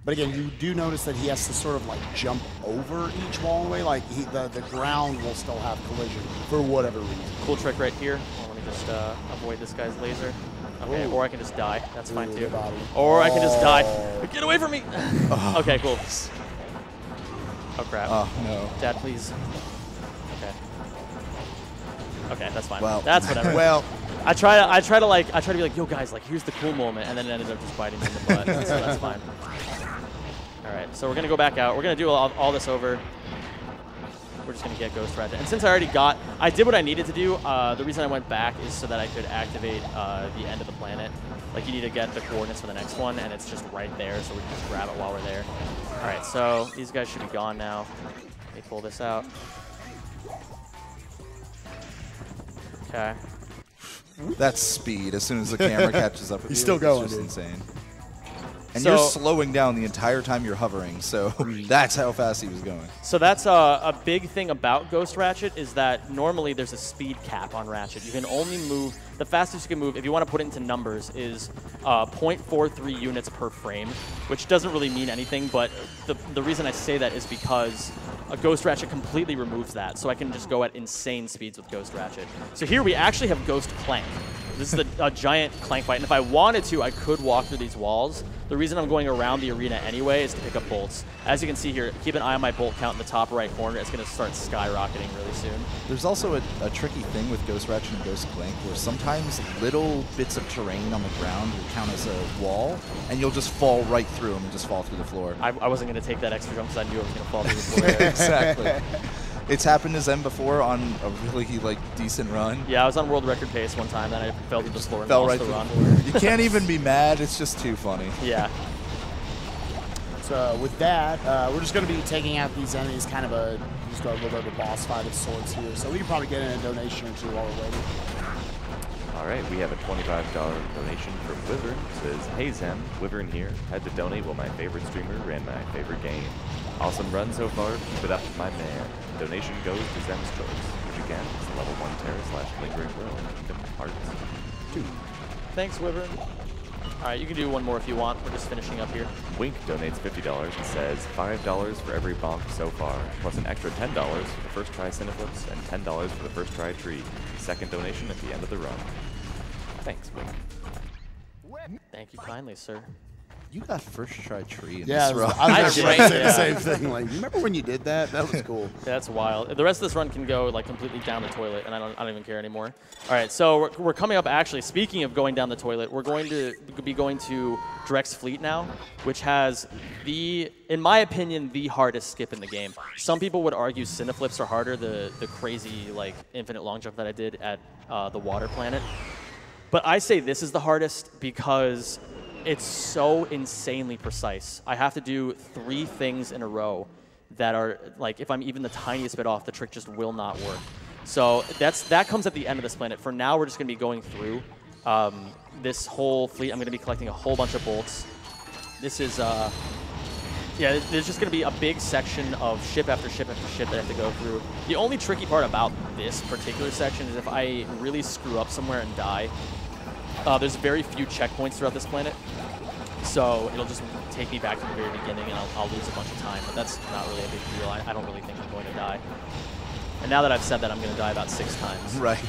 But again, you do notice that he has to sort of like jump over each wall in a way. Like the ground will still have collision for whatever reason. Cool trick right here. Well, let me just avoid this guy's laser. Okay, or I can just die. That's fine too. Or I can just die. Get away from me! Okay, cool. Oh crap. Oh no. Dad, please. Okay. Okay, that's fine. Well, that's whatever. Well, I try to be like, yo guys, like here's the cool moment, and then it ended up just biting me in the butt. So that's fine. All right, so we're gonna go back out. We're gonna do all this over. We're just gonna get Ghost Ratchet. And since I did what I needed to do. The reason I went back is so that I could activate the end of the planet. Like you need to get the coordinates for the next one, and it's just right there, so we can just grab it while we're there. All right, so these guys should be gone now. Let me pull this out. Okay. that's speed. As soon as the camera catches up with you, He's still going, it's just dude. insane. And So- you're slowing down the entire time you're hovering, so that's how fast he was going. So that's a big thing about Ghost Ratchet is that normally there's a speed cap on Ratchet. You can only move, the fastest you can move, if you want to put it into numbers, is 0.43 units per frame, which doesn't really mean anything, but the reason I say that is because a Ghost Ratchet completely removes that, so I can just go at insane speeds with Ghost Ratchet. So here we actually have Ghost Clank. This is a giant clank fight, and if I wanted to, I could walk through these walls. The reason I'm going around the arena anyway is to pick up bolts. As you can see here, keep an eye on my bolt count in the top right corner. It's going to start skyrocketing really soon. There's also a tricky thing with Ghost Ratchet and Ghost Clank where sometimes little bits of terrain on the ground will count as a wall, and you'll just fall right through them and just fall through the floor. I wasn't going to take that extra jump because I knew I was going to fall through the floor. Exactly. It's happened to Zen before on a really decent run. Yeah, I was on world record pace one time, then I fell through the floor and Fell lost right the through run. the floor. You can't even be mad. It's just too funny. Yeah. So with that, we're just going to be taking out these enemies, kind of just a little bit of a boss fight of sorts here. So we can probably get in a donation or two while we're waiting. All right, we have a $25 donation from Wyvern. It says, hey Zem, Wyvern here. Had to donate while my favorite streamer ran my favorite game. Awesome run so far. Keep it up, my man. Donation goes to Zem's Choice, which again is the level 1 terror / lingering will in Kingdom Hearts 2. Thanks, Wyvern. All right, you can do one more if you want. We're just finishing up here. Wink donates $50 and says $5 for every bonk so far, plus an extra $10 for the first try Cineflips and $10 for the first try Tree. Second donation at the end of the run. Thanks, Wink. Thank you kindly, sir. You got first try Tree in Yeah, this run. I was I going did, to say yeah. the same thing. Like, you remember when you did that? That was cool. That's wild. The rest of this run can go like completely down the toilet, and I don't even care anymore. All right, so we're coming up. Actually, speaking of going down the toilet, we're going to be going to Drex Fleet now, which has in my opinion, the hardest skip in the game. Some people would argue Cineflips are harder, the crazy like infinite long jump that I did at the water planet. But I say this is the hardest because it's so insanely precise. I have to do 3 things in a row that are, like, if I'm even the tiniest bit off, the trick just will not work. So that comes at the end of this planet. For now, we're just going to be going through this whole fleet. I'm going to be collecting a whole bunch of bolts. This is, yeah, there's just going to be a big section of ship after ship after ship that I have to go through. The only tricky part about this particular section is if I really screw up somewhere and die, there's very few checkpoints throughout this planet, so it'll just take me back to the very beginning, and I'll lose a bunch of time, but that's not really a big deal. I don't really think I'm going to die. And now that I've said that, I'm going to die about 6 times. Right.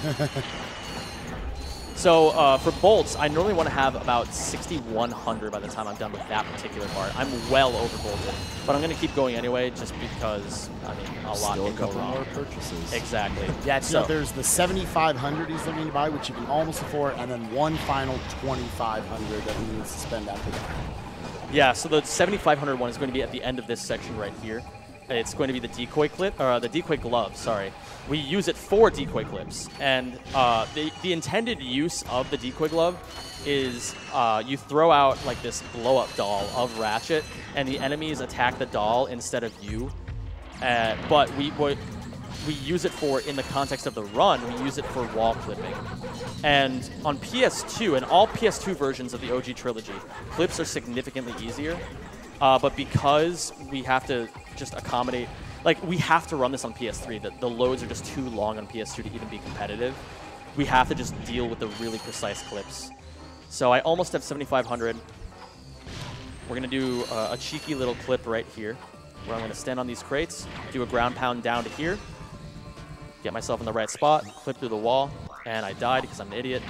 So for bolts, I normally want to have about 6,100 by the time I'm done with that particular part. I'm well over bolted, but I'm going to keep going anyway just because, I mean, a lot Still can a go couple wrong. more purchases. Exactly. Yeah, so there's the 7,500 he's looking to buy, which you can almost afford, and then one final 2,500 that he needs to spend after that. Yeah, so the 7,500 one is going to be at the end of this section right here. It's going to be the decoy clip, or the decoy glove, sorry. We use it for decoy clips, and the intended use of the decoy glove is you throw out like this blow-up doll of Ratchet, and the enemies attack the doll instead of you. But we use it for in the context of the run, we use it for wall clipping. And on PS2, and all PS2 versions of the OG trilogy, clips are significantly easier. But because we have to just accommodate, like we have to run this on PS3, the loads are just too long on PS2 to even be competitive. We have to just deal with the really precise clips. So I almost have 7,500. We're going to do a cheeky little clip right here, where I'm going to stand on these crates, do a ground pound down to here, get myself in the right spot, clip through the wall, and I died because I'm an idiot.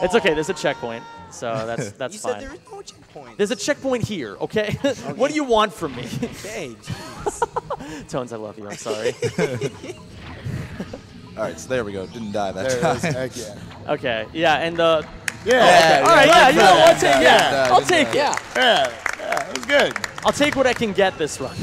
It's okay, there's a checkpoint, so that's You fine. said there is no checkpoint. There's a checkpoint here, okay? What do you want from me? Okay, jeez. Tones, I love you, I'm sorry. All right, so there we go. Didn't die that There time. it is. Heck yeah. Okay, yeah, and Yeah. okay. All right, yeah, you know what? Take, Yeah. I'll take it. Yeah, it was good. I'll take what I can get this run.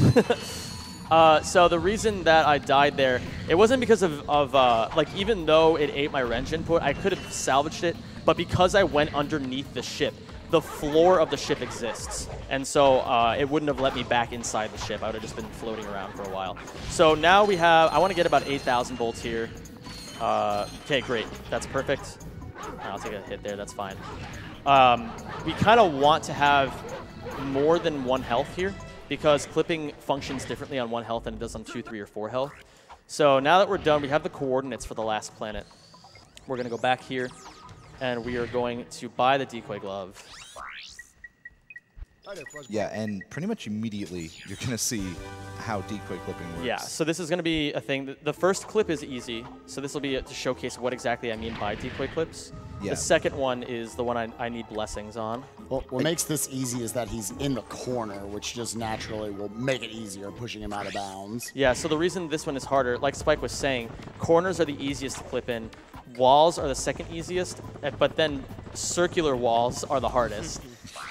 So the reason that I died there, it wasn't because of like, even though it ate my wrench input, I could have salvaged it, but because I went underneath the ship, the floor of the ship exists. And so it wouldn't have let me back inside the ship. I would have just been floating around for a while. So now we have, I want to get about 8,000 bolts here. Okay, great. That's perfect. I'll take a hit there. That's fine. We kind of want to have more than 1 health here because clipping functions differently on 1 health than it does on 2, 3, or 4 health. So now that we're done, we have the coordinates for the last planet. We're going to go back here, and we are going to buy the decoy glove. Yeah, and pretty much immediately you're going to see how decoy clipping works. Yeah, so this is going to be a thing. The first clip is easy, so this will be to showcase what exactly I mean by decoy clips. Yeah. The second one is the one I need blessings on. Well, what makes this easy is that he's in the corner, which just naturally will make it easier, pushing him out of bounds. Yeah, so the reason this one is harder, like Spike was saying, corners are the easiest to clip in, walls are the second easiest, but then circular walls are the hardest.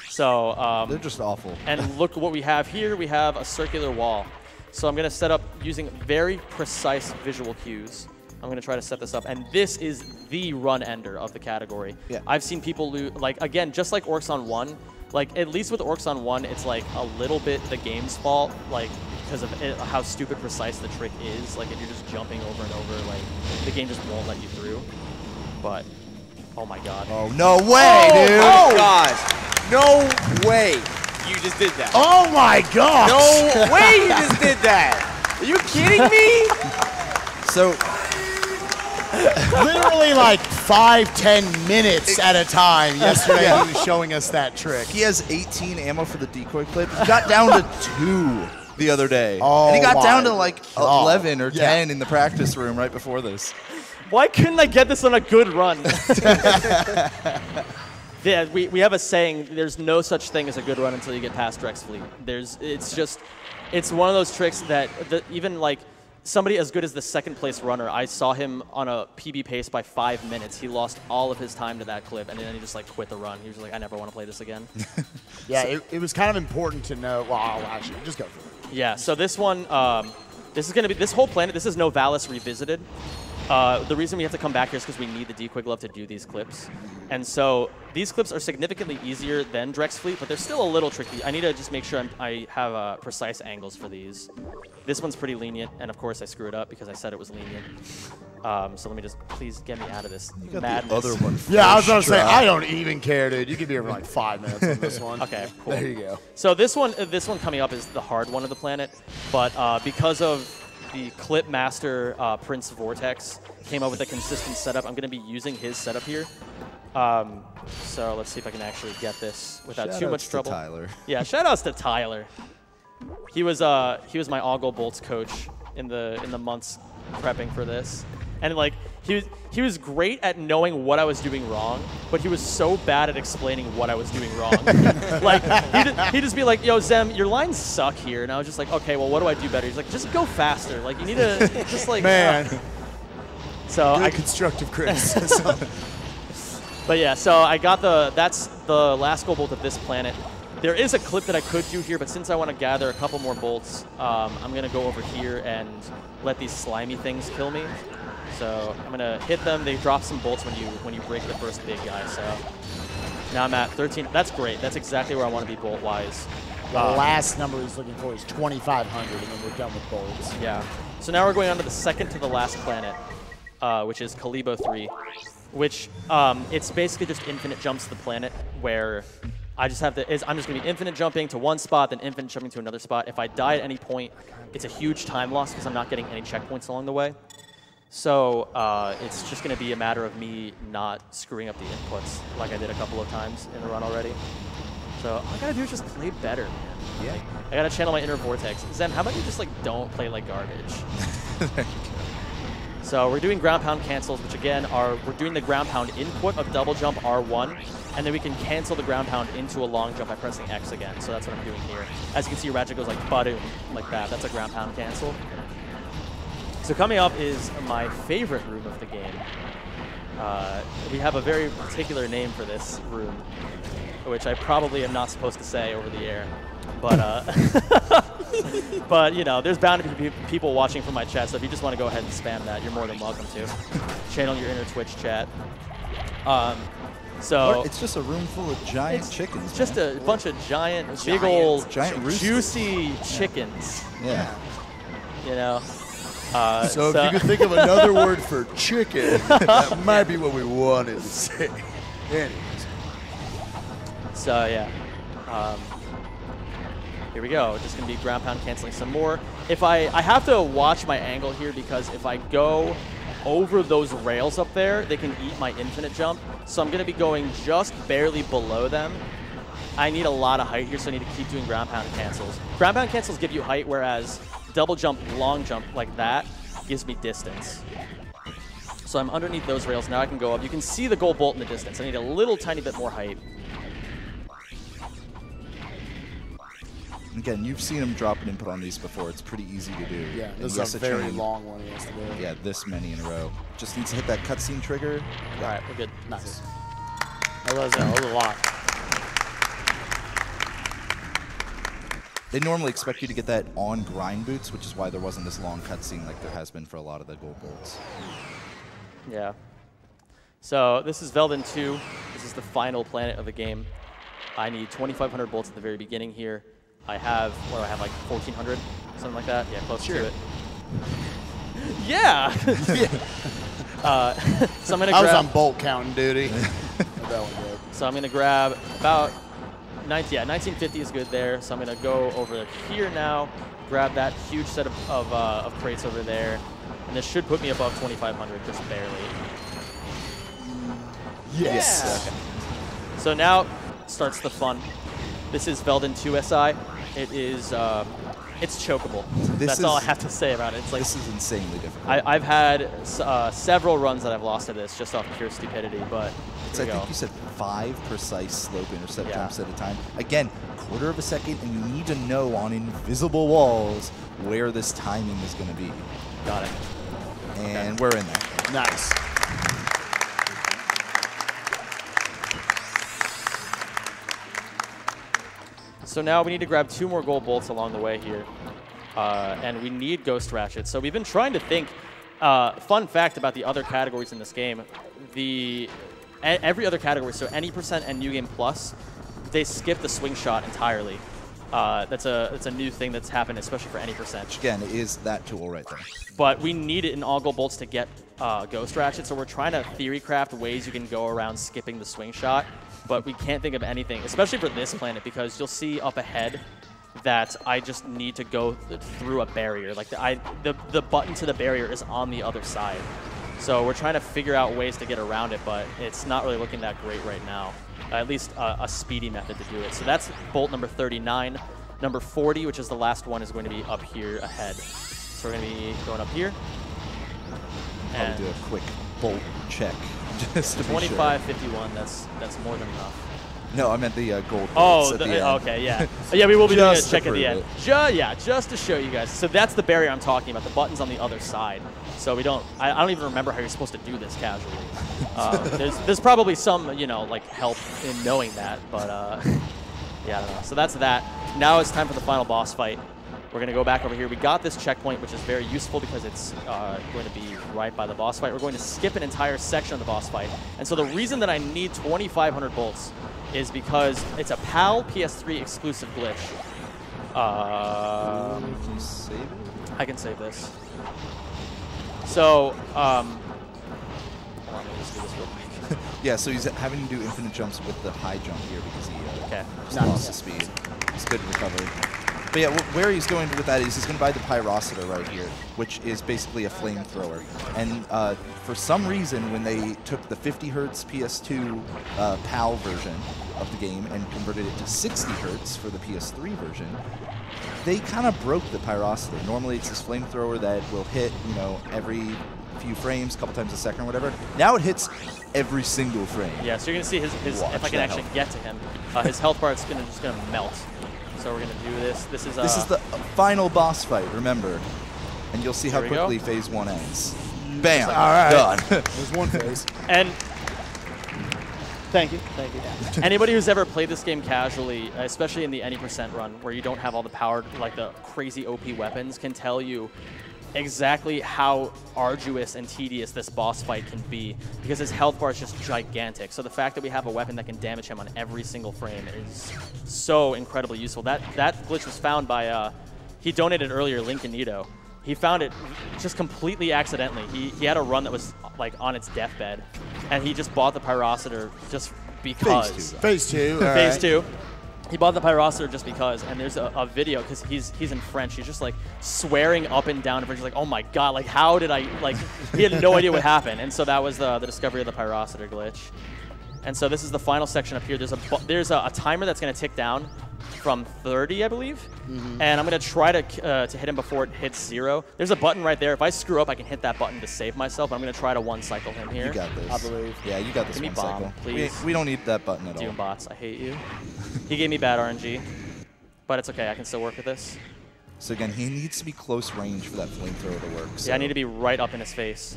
So They're just awful. And look what we have here. We have a circular wall. So I'm going to set up using very precise visual cues. I'm going to try to set this up. And this is the run ender of the category. Yeah. I've seen people lose, like, again, just like Orcs on 1, like, at least with Orcs on 1, it's like a little bit the game's fault, like, because of how stupid precise the trick is. Like, if you're just jumping over and over, like, the game just won't let you through. But, oh my god. Oh, no way, dude! Oh, God. No way you just did that. Oh my gosh! No way you just did that. Are you kidding me? So, Literally like 5-10 minutes at a time yesterday he was showing us that trick. he has 18 ammo for the decoy clip. He got down to 2 the other day. Oh and he got my down to like God. 11 or Yeah. 10 in the practice room right before this. Why couldn't I get this on a good run? Yeah, we have a saying, there's no such thing as a good run until you get past Rex Fleet. It's one of those tricks that even like somebody as good as the second place runner, I saw him on a PB pace by 5 minutes. He lost all of his time to that clip, and then he just like quit the run. He was like, I never want to play this again. Yeah, it was kind of important to know. Well, actually, just go for it. Yeah, so this one, this is going to be, this whole planet, this is Novalis Revisited. The reason we have to come back here is because we need the decoy glove to do these clips. And so these clips are significantly easier than Drex Fleet, but they're still a little tricky. I need to just make sure I have precise angles for these. This one's pretty lenient, and of course I screw it up because I said it was lenient. So let me just, please get me out of this madness. The other one. Yeah, I was first gonna say, try. I don't even care, dude. You could be here for like 5 minutes on this one. Okay, cool. There you go. So this one coming up is the hard one of the planet, but because of the Clip Master Prince Vortex came up with a consistent setup, I'm going to be using his setup here. So let's see if I can actually get this without too much trouble. Tyler. Yeah, shoutouts to Tyler. He was my All Go Bolts coach in the months prepping for this, and like he was great at knowing what I was doing wrong, but he was so bad at explaining what I was doing wrong. Like he'd just be like, "Yo, Zem, your lines suck here," and I was just like, "Okay, well, what do I do better?" He's like, "Just go faster. Like you need to just like." Man. So Good constructive criticism. But yeah, so I got that's the last gold bolt of this planet. There is a clip that I could do here, but since I want to gather a couple more bolts, I'm going to go over here and let these slimy things kill me. So I'm going to hit them. They drop some bolts when you break the first big guy. So now I'm at 13. That's great. That's exactly where I want to be bolt-wise. The last number he's looking for is 2,500, and then we're done with bolts. Yeah. So now we're going on to the second to the last planet, which is Kalibo 3, which it's basically just infinite jumps to the planet where I'm just going to be infinite jumping to one spot, then infinite jumping to another spot. If I die at any point, it's a huge time loss because I'm not getting any checkpoints along the way. So it's just going to be a matter of me not screwing up the inputs like I did a couple of times in the run already. So all I got to do is just play better, man. Yeah. Like, I got to channel my inner vortex. Zen, how about you just like don't play like garbage? So we're doing ground pound cancels, which again we're doing the ground pound input of double jump R1, and then we can cancel the ground pound into a long jump by pressing X again. So that's what I'm doing here. As you can see, Ratchet goes like badoom, like that. That's a ground pound cancel. So coming up is my favorite room of the game. We have a very particular name for this room, which I probably am not supposed to say over the air. But, but you know, there's bound to be people watching from my chat, so if you just want to go ahead and spam that, you're more than welcome to. Channel your inner Twitch chat. So it's just a room full of giant chickens. Just a bunch of big old, juicy chickens. Yeah. You know. So if you could think of another word for chicken, that might be what we wanted to say. Anyways. So yeah. Here we go. Just going to be ground pound canceling some more. If I have to watch my angle here because if I go over those rails up there, they can eat my infinite jump. So I'm going to be going just barely below them. I need a lot of height here, so I need to keep doing ground pound cancels. Ground pound cancels give you height, whereas double jump, long jump like that gives me distance. So I'm underneath those rails. Now I can go up. You can see the gold bolt in the distance. I need a little tiny bit more height. Again, you've seen him drop an input on these before. It's pretty easy to do. Yeah, this is a very long one he has to do. Yeah, this many in a row. Just needs to hit that cutscene trigger. All right, we're good. Nice. That was a lot. They normally expect you to get that on grind boots, which is why there wasn't this long cutscene like there has been for a lot of the gold bolts. Yeah. So this is Velden 2. This is the final planet of the game. I need 2,500 bolts at the very beginning here. I have, what do I have, like 1,400? Something like that? Yeah, close to it. Yeah! So I'm going to grab... I was on bolt counting duty. That one good. So I'm going to grab about... 1950 is good there. So I'm going to go over here now, grab that huge set of crates over there. And this should put me above 2,500, just barely. Yes! Okay. So now starts the fun. This is Velden 2 SI. It is, it's chokeable. That's all I have to say about it. It's like, this is insanely difficult. I've had several runs that I've lost to this just off pure stupidity, but I think you said 5 precise slope intercept jumps at a time. Again, quarter of a second, and you need to know on invisible walls where this timing is going to be. Got it. And we're in there. Nice. So now we need to grab 2 more gold bolts along the way here. And we need ghost ratchets. So we've been trying to think, fun fact about the other categories in this game, every other category, so any percent and New Game Plus, they skip the swing shot entirely. That's a new thing that's happened, especially for any percent. Which again is that tool right there. But we need it in all gold bolts to get ghost ratchet, so we're trying to theory craft ways you can go around skipping the swing shot. But we can't think of anything, especially for this planet, because you'll see up ahead that I just need to go through a barrier. Like the button to the barrier is on the other side. So we're trying to figure out ways to get around it, but it's not really looking that great right now. At least a speedy method to do it. So that's bolt number 39. Number 40, which is the last one, is going to be up here ahead. So we're going to be going up here. Probably do a quick bolt check. Just to 2551, that's more than enough. No, I meant the gold bolts at the end. Okay, yeah. Yeah, we will be doing a check at the end. It. Just to show you guys. So that's the barrier I'm talking about. The button's on the other side. So we don't, I don't even remember how you're supposed to do this casually. There's probably some, like help in knowing that, but yeah, I don't know. So that's that. Now it's time for the final boss fight. We're going to go back over here. We got this checkpoint, which is very useful because it's going to be right by the boss fight. We're going to skip an entire section of the boss fight. And so the reason that I need 2,500 bolts is because it's a PAL PS3 exclusive glitch Can you save it? I can save this. So, hold on, let me just do this real quick. Yeah, so he's having to do infinite jumps with the high jump here because he just Nice. lost his speed. It's good recovery. But yeah, where he's going with that is he's going to buy the Pyrocitor right here, which is basically a flamethrower. And for some reason, when they took the 50 Hertz PS2 PAL version of the game and converted it to 60 Hertz for the PS3 version, they kind of broke the Pyrocitor. Normally, it's this flamethrower that will hit, you know, every few frames, a couple times a second or whatever. Now it hits every single frame. Yeah, so you're going to see his if I can actually get to him, his health bar is just going to melt. So we're going to do this. This is the final boss fight, remember. And you'll see how quickly phase 1 ends. Bam! All right. Done. There's one phase. And thank you. Anybody who's ever played this game casually, especially in the any % run, where you don't have all the powered, like the crazy OP weapons, can tell you exactly how arduous and tedious this boss fight can be, because his health bar is just gigantic. So the fact that we have a weapon that can damage him on every single frame is so incredibly useful. That glitch was found by, he donated earlier, Lincolnito. He found it just completely accidentally. He had a run that was like on its deathbed, and he just bought the Pyrocitor just because. Phase 2. Phase 2. He bought the Pyrocitor just because, and there's a video, because he's in French, he's just like swearing up and down in French, he's like, oh my god, like how did I, like, he had no idea what happened. And so that was the discovery of the Pyrocitor glitch. And so this is the final section up here. There's a timer that's going to tick down from 30, I believe. And I'm going to try to hit him before it hits 0. There's a button right there. If I screw up, I can hit that button to save myself. But I'm going to try to one-cycle him here. You got this. I believe. Yeah, you got this. Give me one bomb, cycle. please. We don't need that button at all. Doom bots, I hate you. He gave me bad RNG, but it's okay. I can still work with this. So again, he needs to be close range for that flamethrower to work. So. Yeah, I need to be right up in his face.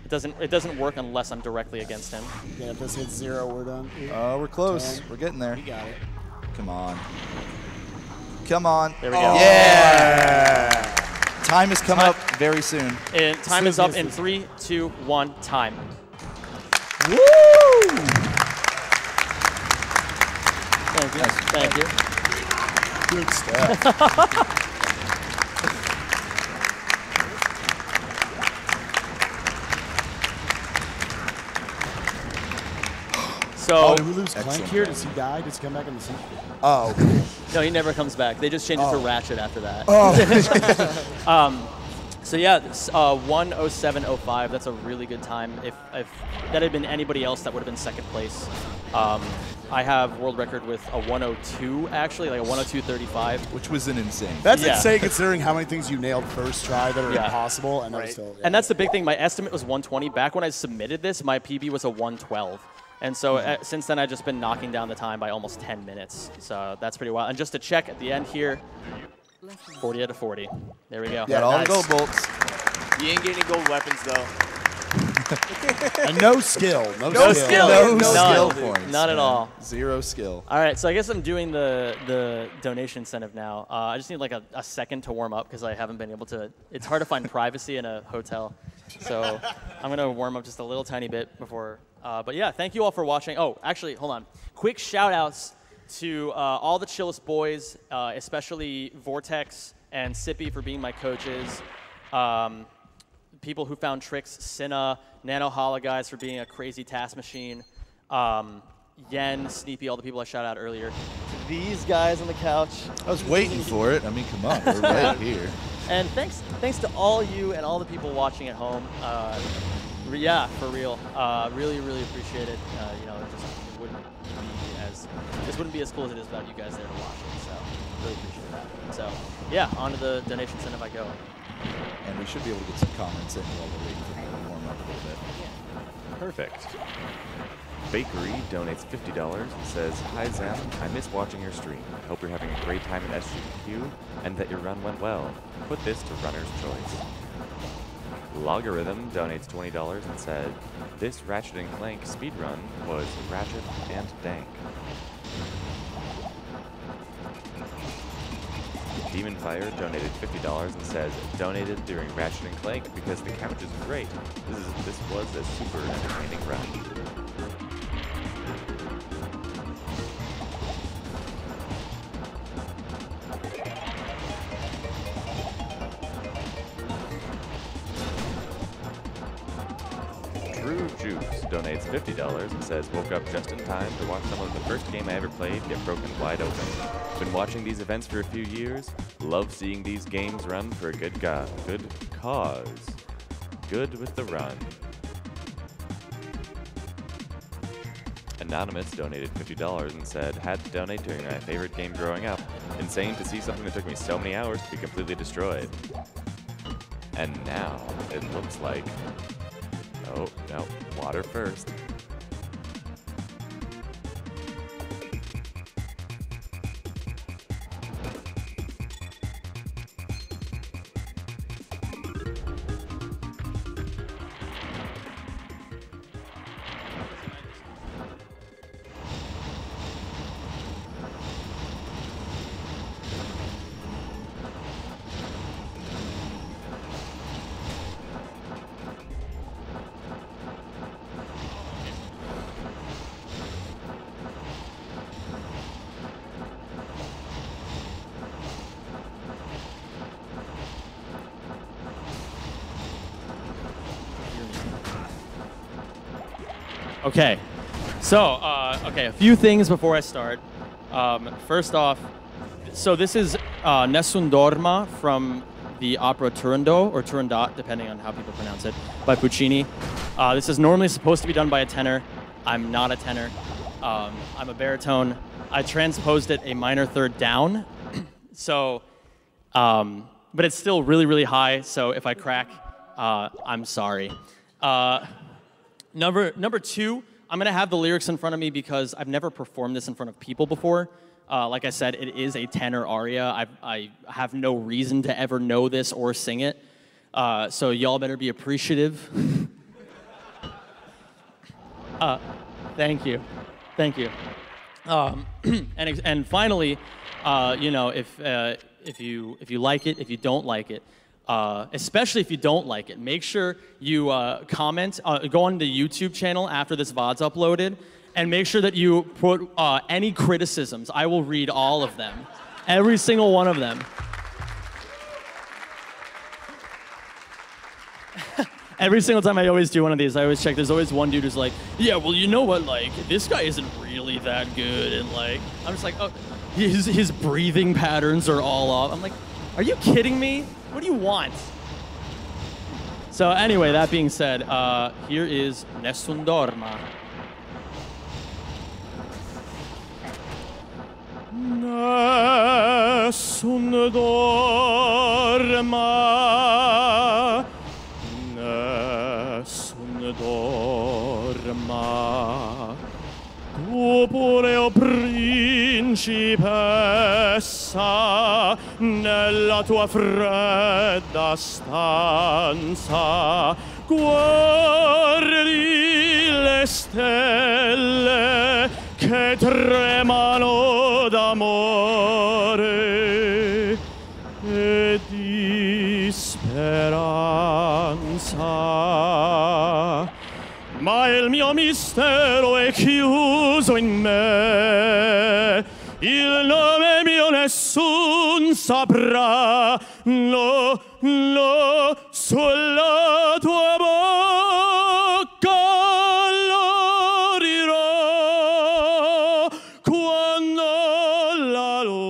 It doesn't work unless I'm directly against him. Yeah, if this hits 0, we're done. Oh, we're close. 10. We're getting there. We got it. Come on. Come on. There we go. Yeah! Time has come up very soon. And time is up in 3, 2, 1, time. Woo! Thank you. Thank you. Good stuff. So, did we lose Clank Excellent. here? Does he die? Does he come back in the sequel? Oh. no, he never comes back. They just changed it to Ratchet after that. Oh. So yeah, 1:07:05. That's a really good time. If that had been anybody else, that would have been second place. I have world record with a 1:02 actually, like a 1:02:35. Which was an insane. That's Yeah. insane considering how many things you nailed first try that are Yeah. impossible. And, still, And that's the big thing. My estimate was 120. Back when I submitted this, my PB was a 112. And so since then, I've just been knocking down the time by almost 10 minutes. So that's pretty wild. And just to check at the end here, 40 out of 40. There we go. Got all the gold bolts. You ain't getting any gold weapons, though. and no skill. No skill. No None. skill points. None at all. 0 skill. All right, so I guess I'm doing the donation incentive now. I just need like a second to warm up because I haven't been able to. It's hard to find privacy in a hotel. So I'm going to warm up just a little tiny bit before. But yeah, thank you all for watching. Oh, actually, hold on. Quick shout outs to all the Chillest boys, especially Vortex and Sippy for being my coaches. People who found tricks, Cinna, Nano Hala guys for being a crazy task machine. Yen, Sneepy, all the people I shouted out earlier. These guys on the couch. I was waiting for it. I mean, come on. We're right here. And thanks to all you and all the people watching at home. Yeah, for real. Really, really appreciate it. You know, this wouldn't be as cool as it is without you guys there to watch it. So really appreciate that. So yeah, on to the donation incentive I go. And we should be able to get some comments in while we're waiting for people to warm up a little bit. Perfect. Bakery donates $50 and says, "Hi Zem, I miss watching your stream. Hope you're having a great time in SGQ and that your run went well. Put this to runner's choice." Logarithm donates $20 and said, "This Ratchet and Clank speedrun was ratchet and dank." Demon Fire donated $50 and says, "Donated during Ratchet and Clank because the couch is great. This was a super entertaining run." Juice donates $50 and says, woke up just in time to watch some of the first game I ever played get broken wide open. Been watching these events for a few years. Love seeing these games run for a good cause. Good with the run. Anonymous donated $50 and said, had to donate during my favorite game growing up. Insane to see something that took me so many hours to be completely destroyed. And now it looks like, oh, no, water first. Okay, so, okay, a few things before I start. First off, so this is Nessun Dorma from the opera Turandot, or Turandot, depending on how people pronounce it, by Puccini. This is normally supposed to be done by a tenor. I'm not a tenor. I'm a baritone. I transposed it a minor third down. So, but it's still really, really high, so if I crack, I'm sorry. Number two, I'm going to have the lyrics in front of me because I've never performed this in front of people before. Like I said, it is a tenor aria. I have no reason to ever know this or sing it. So y'all better be appreciative. Thank you. Thank you. And finally, you know, if you like it, if you don't like it, especially if you don't like it, make sure you comment, go on the YouTube channel after this VOD's uploaded, and make sure that you put any criticisms. I will read all of them, every single one of them. Every single time I always do one of these, I always check. There's always one dude who's like, yeah, well, you know what, like, this guy isn't really that good, and like, I'm just like, oh, his breathing patterns are all off. I'm like, are you kidding me? What do you want? So anyway, that being said, here is Nessun Dorma. Nessun dorma, nessun dorma, tu pure, o principessa, nella tua fredda stanza, guardi le stelle che tremano d'amore e di speranza. Ma il mio mistero è chiuso in me, il nome mio nessun saprà, no, no, sulla tua bocca lo dirò quando la luce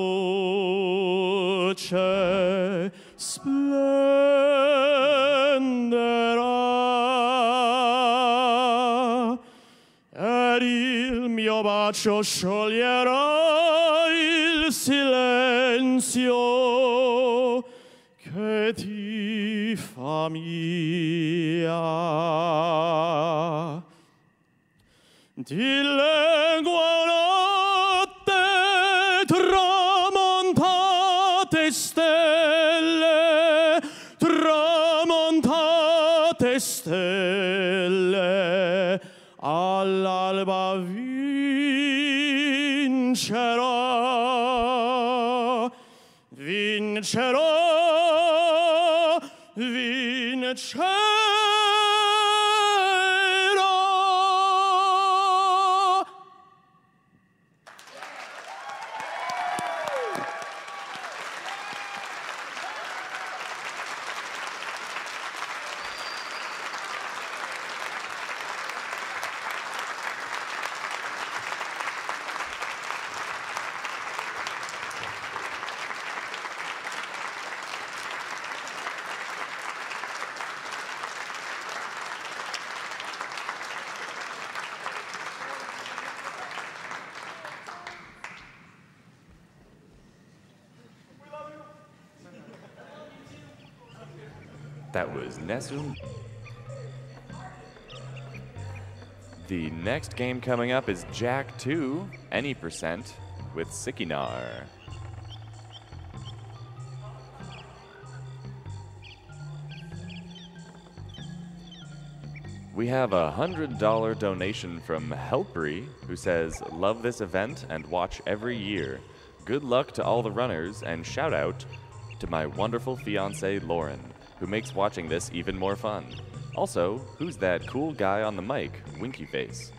splenderà ed il mio bacio scioglierà il silenzio che ti fa mia. Ti leggo notte tramontate stelle, tramontate stelle, all'alba vincerò, vincerò, vincerò. That was Nessun. The next game coming up is Jack 2, any percent, with Sikinar. We have a $100 donation from Helpry, who says, love this event and watch every year. Good luck to all the runners, and shout out to my wonderful fiance Lauren, who makes watching this even more fun. Also, who's that cool guy on the mic, Winky Face?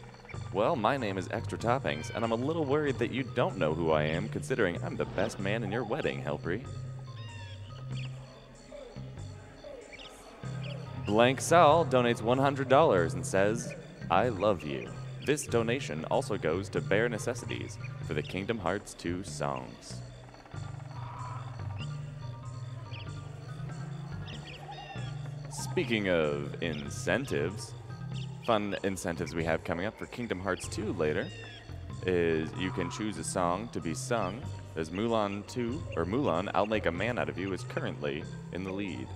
Well, my name is Extra Toppings, and I'm a little worried that you don't know who I am, considering I'm the best man in your wedding, Helpry. Blank Sal donates $100 and says, I love you. This donation also goes to Bare Necessities for the Kingdom Hearts 2 songs. Speaking of incentives, fun incentives we have coming up for Kingdom Hearts 2 later is you can choose a song to be sung. There's Mulan 2, or Mulan, I'll Make a Man Out of You is currently in the lead.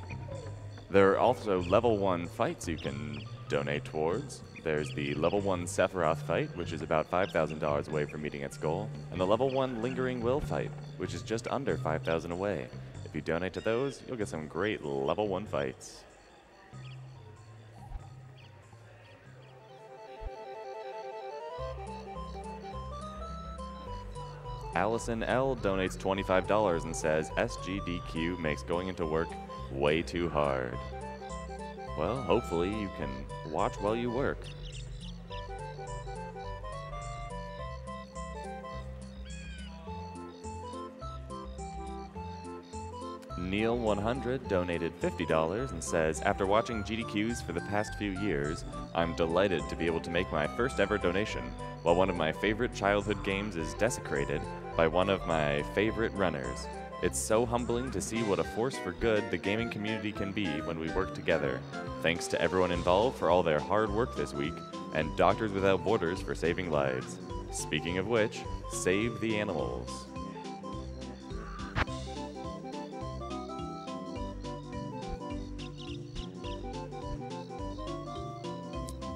There are also level 1 fights you can donate towards. There's the level 1 Sephiroth fight, which is about $5,000 away from meeting its goal, and the level 1 Lingering Will fight, which is just under $5,000 away. If you donate to those, you'll get some great level 1 fights. Allison L donates $25 and says, SGDQ makes going into work way too hard. Well, hopefully you can watch while you work. Neil100 donated $50 and says, after watching GDQs for the past few years, I'm delighted to be able to make my first ever donation, while one of my favorite childhood games is desecrated by one of my favorite runners. It's so humbling to see what a force for good the gaming community can be when we work together. Thanks to everyone involved for all their hard work this week, and Doctors Without Borders for saving lives. Speaking of which, save the animals.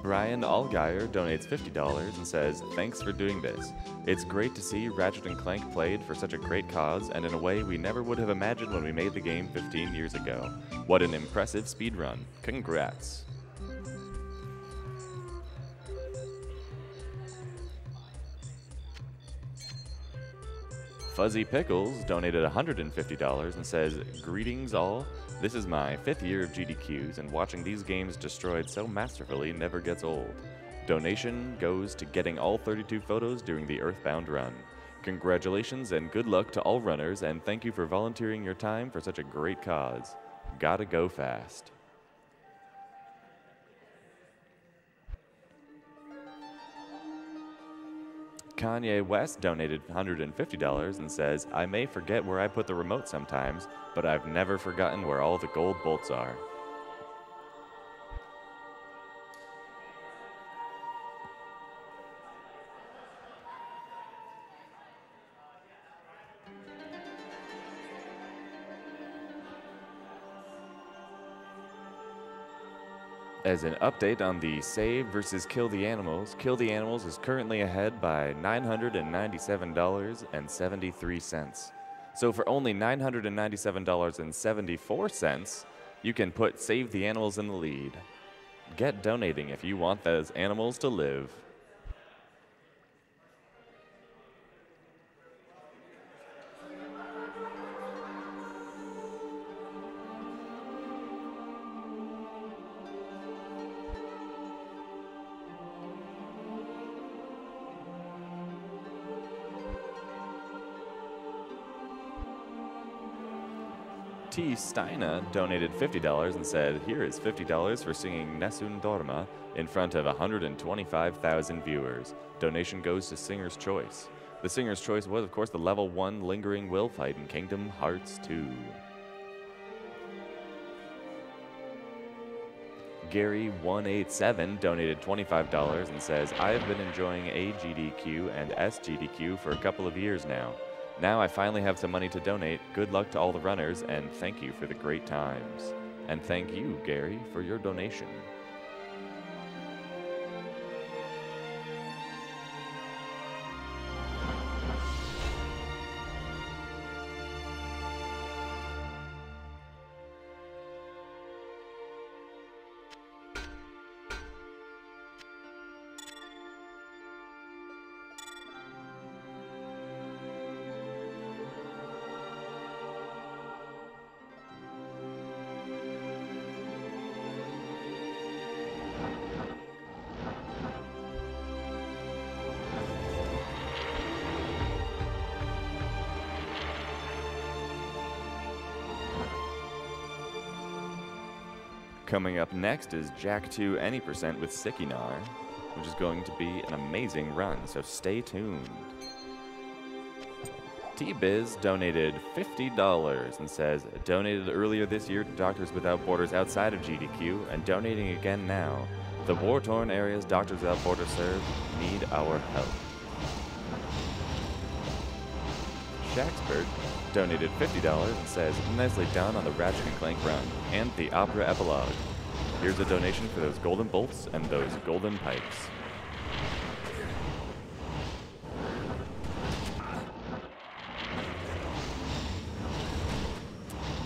Brian Allgeier donates $50 and says, thanks for doing this. It's great to see Ratchet & Clank played for such a great cause and in a way we never would have imagined when we made the game 15 years ago. What an impressive speedrun. Congrats. Fuzzy Pickles donated $150 and says, greetings all. This is my 5th year of GDQs, and watching these games destroyed so masterfully never gets old. Donation goes to getting all 32 photos during the Earthbound run. Congratulations and good luck to all runners, and thank you for volunteering your time for such a great cause. Gotta go fast. Kanye West donated $150 and says, I may forget where I put the remote sometimes, but I've never forgotten where all the gold bolts are. As an update on the Save versus Kill the Animals is currently ahead by $997.73. So for only $997.74, you can put Save the Animals in the lead. Get donating if you want those animals to live. T. Steina donated $50 and said, here is $50 for singing Nessun Dorma in front of 125,000 viewers. Donation goes to Singer's Choice. The Singer's Choice was, of course, the level 1 Lingering Will fight in Kingdom Hearts 2. Gary187 donated $25 and says, I have been enjoying AGDQ and SGDQ for a couple of years now. Now I finally have some money to donate. Good luck to all the runners, and thank you for the great times. And thank you, Gary, for your donation. Coming up next is Jack 2 any percent with Sikinar, which is going to be an amazing run, so stay tuned. T-Biz donated $50 and says, donated earlier this year to Doctors Without Borders outside of GDQ and donating again now. The war-torn areas Doctors Without Borders serve need our help. Shaxford donated $50 and says, nicely done on the Ratchet & Clank run and the Opera epilogue. Here's a donation for those golden bolts and those golden pipes.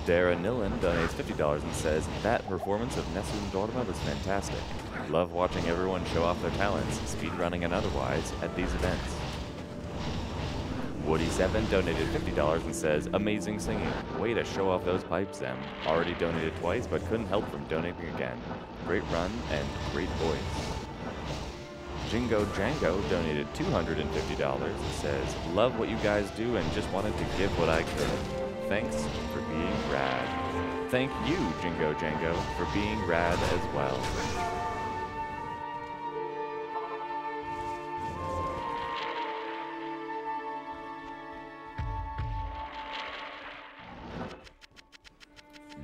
Dara Nillen donates $50 and says, that performance of Nessun Dorma was fantastic. Love watching everyone show off their talents, speedrunning and otherwise, at these events. Woody7 donated $50 and says, amazing singing. Way to show off those pipes, Em. Already donated twice, but couldn't help from donating again. Great run and great voice. Jingo Django donated $250 and says, love what you guys do and just wanted to give what I could. Thanks for being rad. Thank you, Jingo Django, for being rad as well.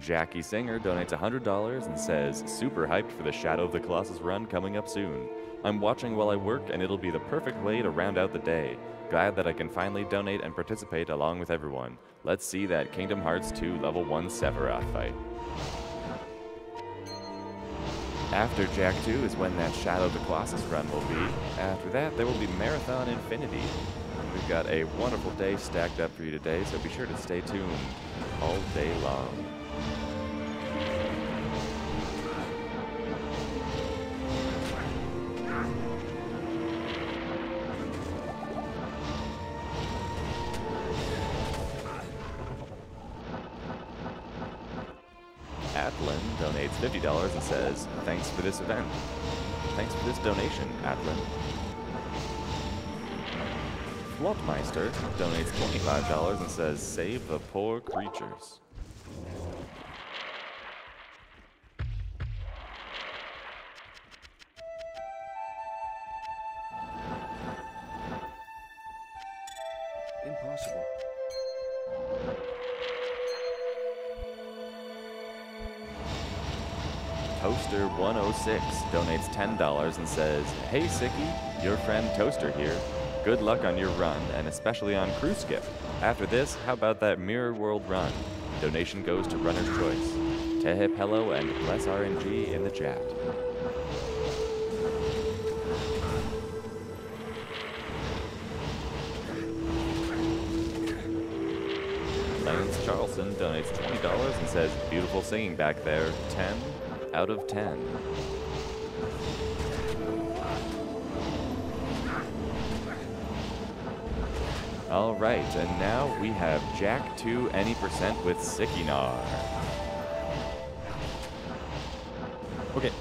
Jackie Singer donates $100 and says, super hyped for the Shadow of the Colossus run coming up soon. I'm watching while I work and it'll be the perfect way to round out the day. Glad that I can finally donate and participate along with everyone. Let's see that Kingdom Hearts 2 Level 1 Sephiroth fight. After Jack 2 is when that Shadow of the Colossus run will be. After that, there will be Marathon Infinity. We've got a wonderful day stacked up for you today, so be sure to stay tuned all day long. Atlin donates $50 and says, thanks for this event. Thanks for this donation, Atlin. Flotmeister donates $25 and says, save the poor creatures. Impossible. Toaster106 donates $10 and says, hey Sicky, your friend Toaster here. Good luck on your run, and especially on Crew Skip. After this, how about that Mirror World run? Donation goes to Runner's Choice. Tehip hello and bless RNG in the chat. Lance Charleston donates $20 and says, beautiful singing back there, 10 out of 10. All right, and now we have Jack 2 any percent with Sikinar. Okay.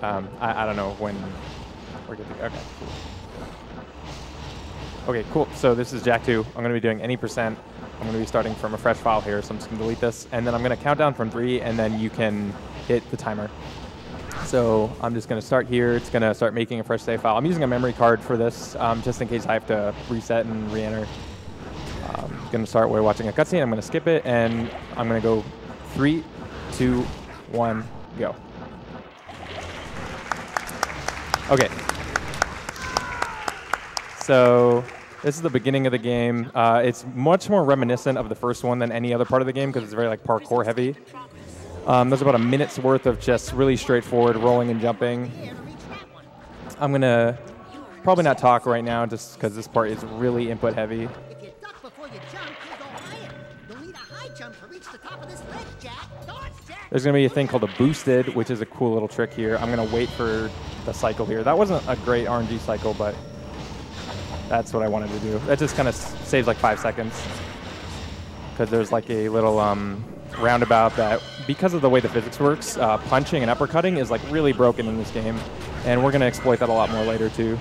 I don't know when we're good to go. Okay, cool. Okay, cool. So this is Jack 2. I'm going to be doing any percent. I'm going to be starting from a fresh file here, so I'm just going to delete this. And then I'm going to count down from 3, and then you can hit the timer. So I'm just going to start here. It's going to start making a fresh save file. I'm using a memory card for this, just in case I have to reset and re-enter. I'm going to start while watching a cutscene. I'm going to skip it, and I'm going to go 3, 2, 1, go. Okay. So this is the beginning of the game. It's much more reminiscent of the first one than any other part of the game because it's very like parkour heavy. There's about a minute's worth of just really straightforward rolling and jumping. I'm going to probably not talk right now just because this part is really input heavy. If you duck before you jump, you'll go higher. You'll need a high jump to reach the top of this ledge, Jack. Dodge, Jack. There's going to be a thing called a boosted, which is a cool little trick here. I'm going to wait for the cycle here. That wasn't a great RNG cycle, but that's what I wanted to do. That just kind of saves like 5 seconds because there's like a little roundabout that, because of the way the physics works, punching and uppercutting is like really broken in this game, and we're going to exploit that a lot more later too.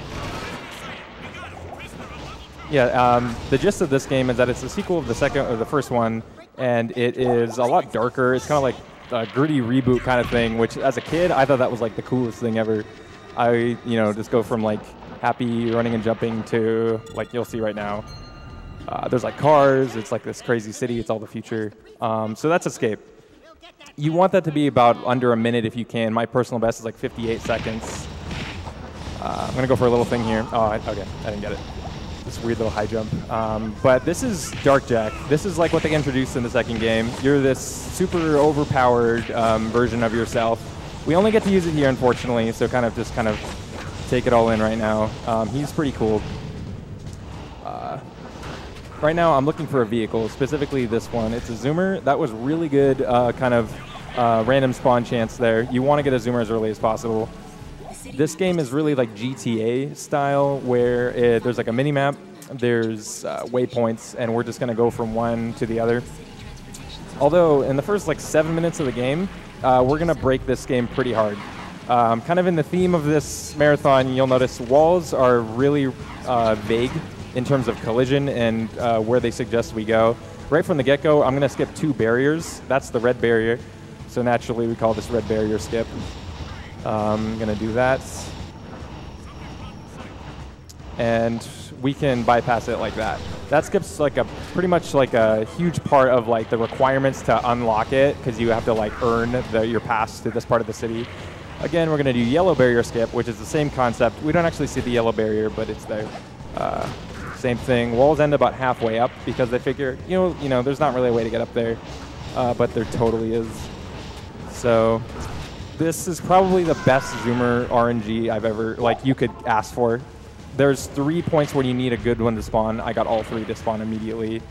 Yeah, the gist of this game is that it's a sequel of the first one, and it is a lot darker. It's kind of like a gritty reboot kind of thing, which as a kid I thought that was like the coolest thing ever. I just go from like happy running and jumping to like you'll see right now. There's like cars. It's like this crazy city. It's all the future. So that's Escape. You want that to be about under a minute if you can. My personal best is like 58 seconds. I'm going to go for a little thing here. Oh, okay. I didn't get it. This weird little high jump. But this is Dark Jack. This is like what they introduced in the second game. You're this super overpowered version of yourself. We only get to use it here, unfortunately, so kind of take it all in right now. He's pretty cool. Right now, I'm looking for a vehicle, specifically this one. It's a zoomer. That was really good kind of random spawn chance there. You want to get a zoomer as early as possible. This game is really like GTA style, where there's like a mini-map, there's waypoints, and we're just going to go from one to the other. Although, in the first like 7 minutes of the game, we're going to break this game pretty hard. Kind of in the theme of this marathon, you'll notice walls are really vague in terms of collision and where they suggest we go. Right from the get-go, I'm going to skip 2 barriers. That's the red barrier. So naturally, we call this red barrier skip. I'm going to do that. And we can bypass it like that. That skips like pretty much like a huge part of like the requirements to unlock it, because you have to like earn your pass to this part of the city. Again, we're going to do yellow barrier skip, which is the same concept. We don't actually see the yellow barrier, but it's there. Same thing. Walls end about halfway up because they figure, there's not really a way to get up there, but there totally is. So this is probably the best zoomer RNG I've ever, you could ask for. There's 3 points where you need a good one to spawn. I got all 3 to spawn immediately.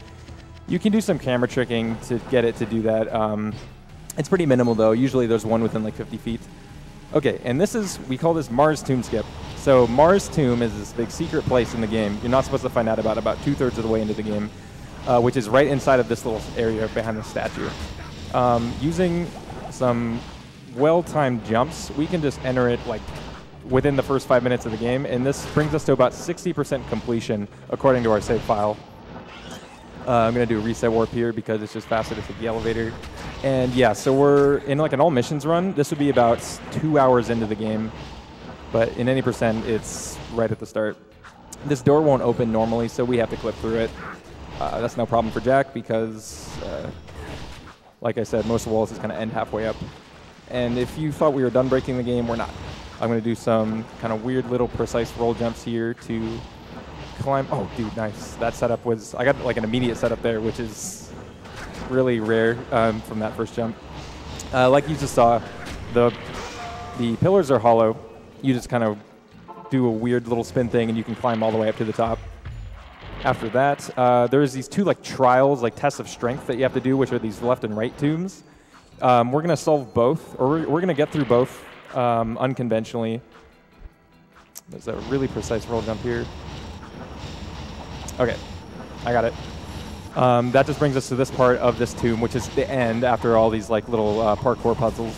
You can do some camera tricking to get it to do that. It's pretty minimal though. Usually there's one within like 50 feet. Okay, and we call this Mars Tomb Skip. So Mars Tomb is this big secret place in the game. You're not supposed to find out about 2/3 of the way into the game, which is right inside of this little area behind the statue. Using some well-timed jumps, we can just enter it like within the first 5 minutes of the game, and this brings us to about 60% completion according to our save file. I'm going to do a reset warp here because it's just faster to take the elevator. And yeah, so we're in like an all missions run. This would be about 2 hours into the game, but in any percent, it's right at the start. This door won't open normally, so we have to clip through it. That's no problem for Jack because, like I said, most of the walls just kind of end halfway up. And if you thought we were done breaking the game, we're not. I'm going to do some kind of weird little precise roll jumps here to climb. Oh, dude, nice. That setup was, I got like an immediate setup there, which is really rare from that first jump. Like you just saw, the pillars are hollow. You just kind of do a weird little spin thing and you can climb all the way up to the top. After that, there's these 2 like trials, like tests of strength that you have to do, which are these left and right tombs. We're going to solve both, or we're going to get through both unconventionally. There's a really precise roll jump here. Okay, I got it. That just brings us to this part of this tomb, which is the end after all these like little parkour puzzles.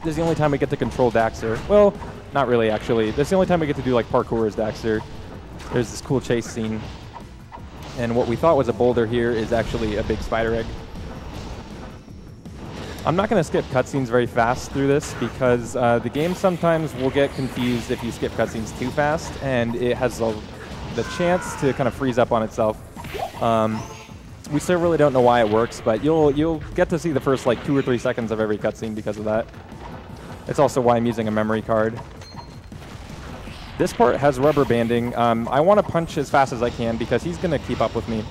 This is the only time we get to control Daxter. Well, not really, actually. This is the only time we get to do like parkour as Daxter. There's this cool chase scene. And what we thought was a boulder here is actually a big spider egg. I'm not going to skip cutscenes very fast through this because the game sometimes will get confused if you skip cutscenes too fast, and it has the chance to kind of freeze up on itself. We still really don't know why it works, but you'll get to see the first like 2 or 3 seconds of every cutscene because of that. It's also why I'm using a memory card. This part has rubber banding. I want to punch as fast as I can because he's going to keep up with me.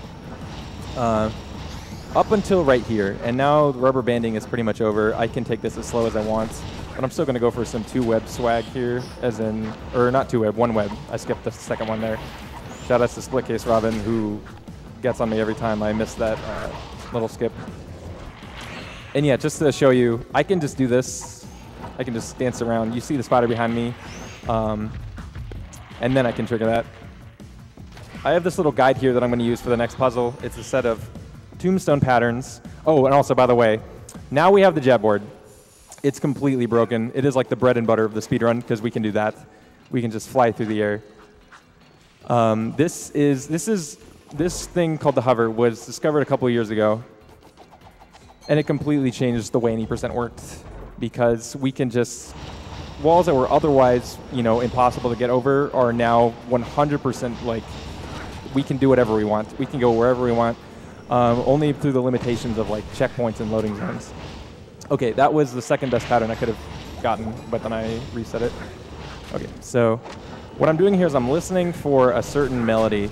up until right here, and now the rubber banding is pretty much over. I can take this as slow as I want, but I'm still going to go for some 2-web swag here, as in, or not 2-web, 1-web. I skipped the second one there. Shout out to Split Case Robin, who gets on me every time I miss that little skip. And yeah, just to show you, I can just do this. I can just dance around. You see the spider behind me, and then I can trigger that. I have this little guide here that I'm going to use for the next puzzle. It's a set of tombstone patterns. Oh, and also, by the way, now we have the jet board. It's completely broken. It is like the bread and butter of the speedrun because we can do that. We can just fly through the air. This thing called the hover was discovered a couple of years ago, and it completely changed the way any percent worked because we can just walls that were otherwise, impossible to get over are now 100% like we can do whatever we want. We can go wherever we want. Only through the limitations of like checkpoints and loading zones. Okay, that was the second best pattern I could have gotten, but then I reset it. Okay, so what I'm doing here is I'm listening for a certain melody.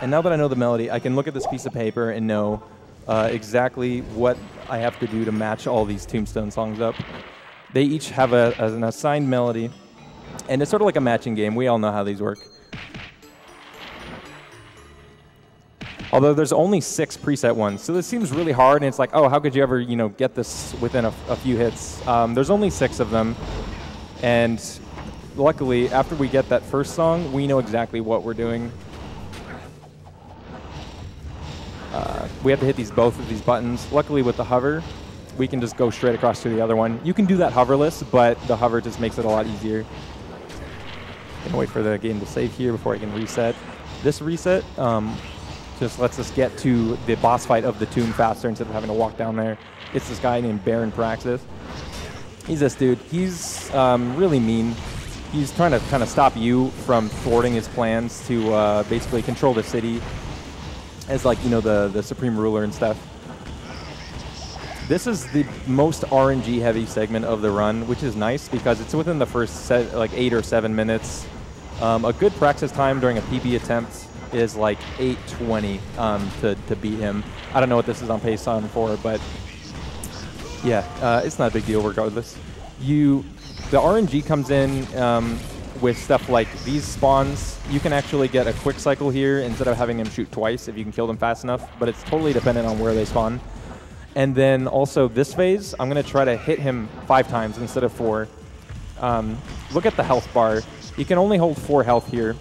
And now that I know the melody, I can look at this piece of paper and know exactly what I have to do to match all these Tombstone songs up. They each have an assigned melody, and it's sort of like a matching game. We all know how these work. Although there's only 6 preset ones, so this seems really hard, and it's like, oh, how could you ever, get this within a few hits? There's only 6 of them, and luckily, after we get that first song, we know exactly what we're doing. We have to hit both of these buttons. Luckily, with the hover, we can just go straight across to the other one. You can do that hoverless, but the hover just makes it a lot easier. Gonna wait for the game to save here before I can reset. This reset just lets us get to the boss fight of the tomb faster instead of having to walk down there. It's this guy named Baron Praxis. He's this dude. He's really mean. He's trying to kind of stop you from thwarting his plans to basically control the city as like, the supreme ruler and stuff. This is the most RNG heavy segment of the run, which is nice because it's within the first 8 or 7 minutes. A good practice time during a PB attempt is like 8:20 to beat him. I don't know what this is on pace on for, but yeah, it's not a big deal regardless. The RNG comes in with stuff like these spawns. You can actually get a quick cycle here instead of having him shoot twice if you can kill them fast enough, but it's totally dependent on where they spawn. And then also this phase, I'm going to try to hit him 5 times instead of 4. Look at the health bar. You can only hold 4 health here,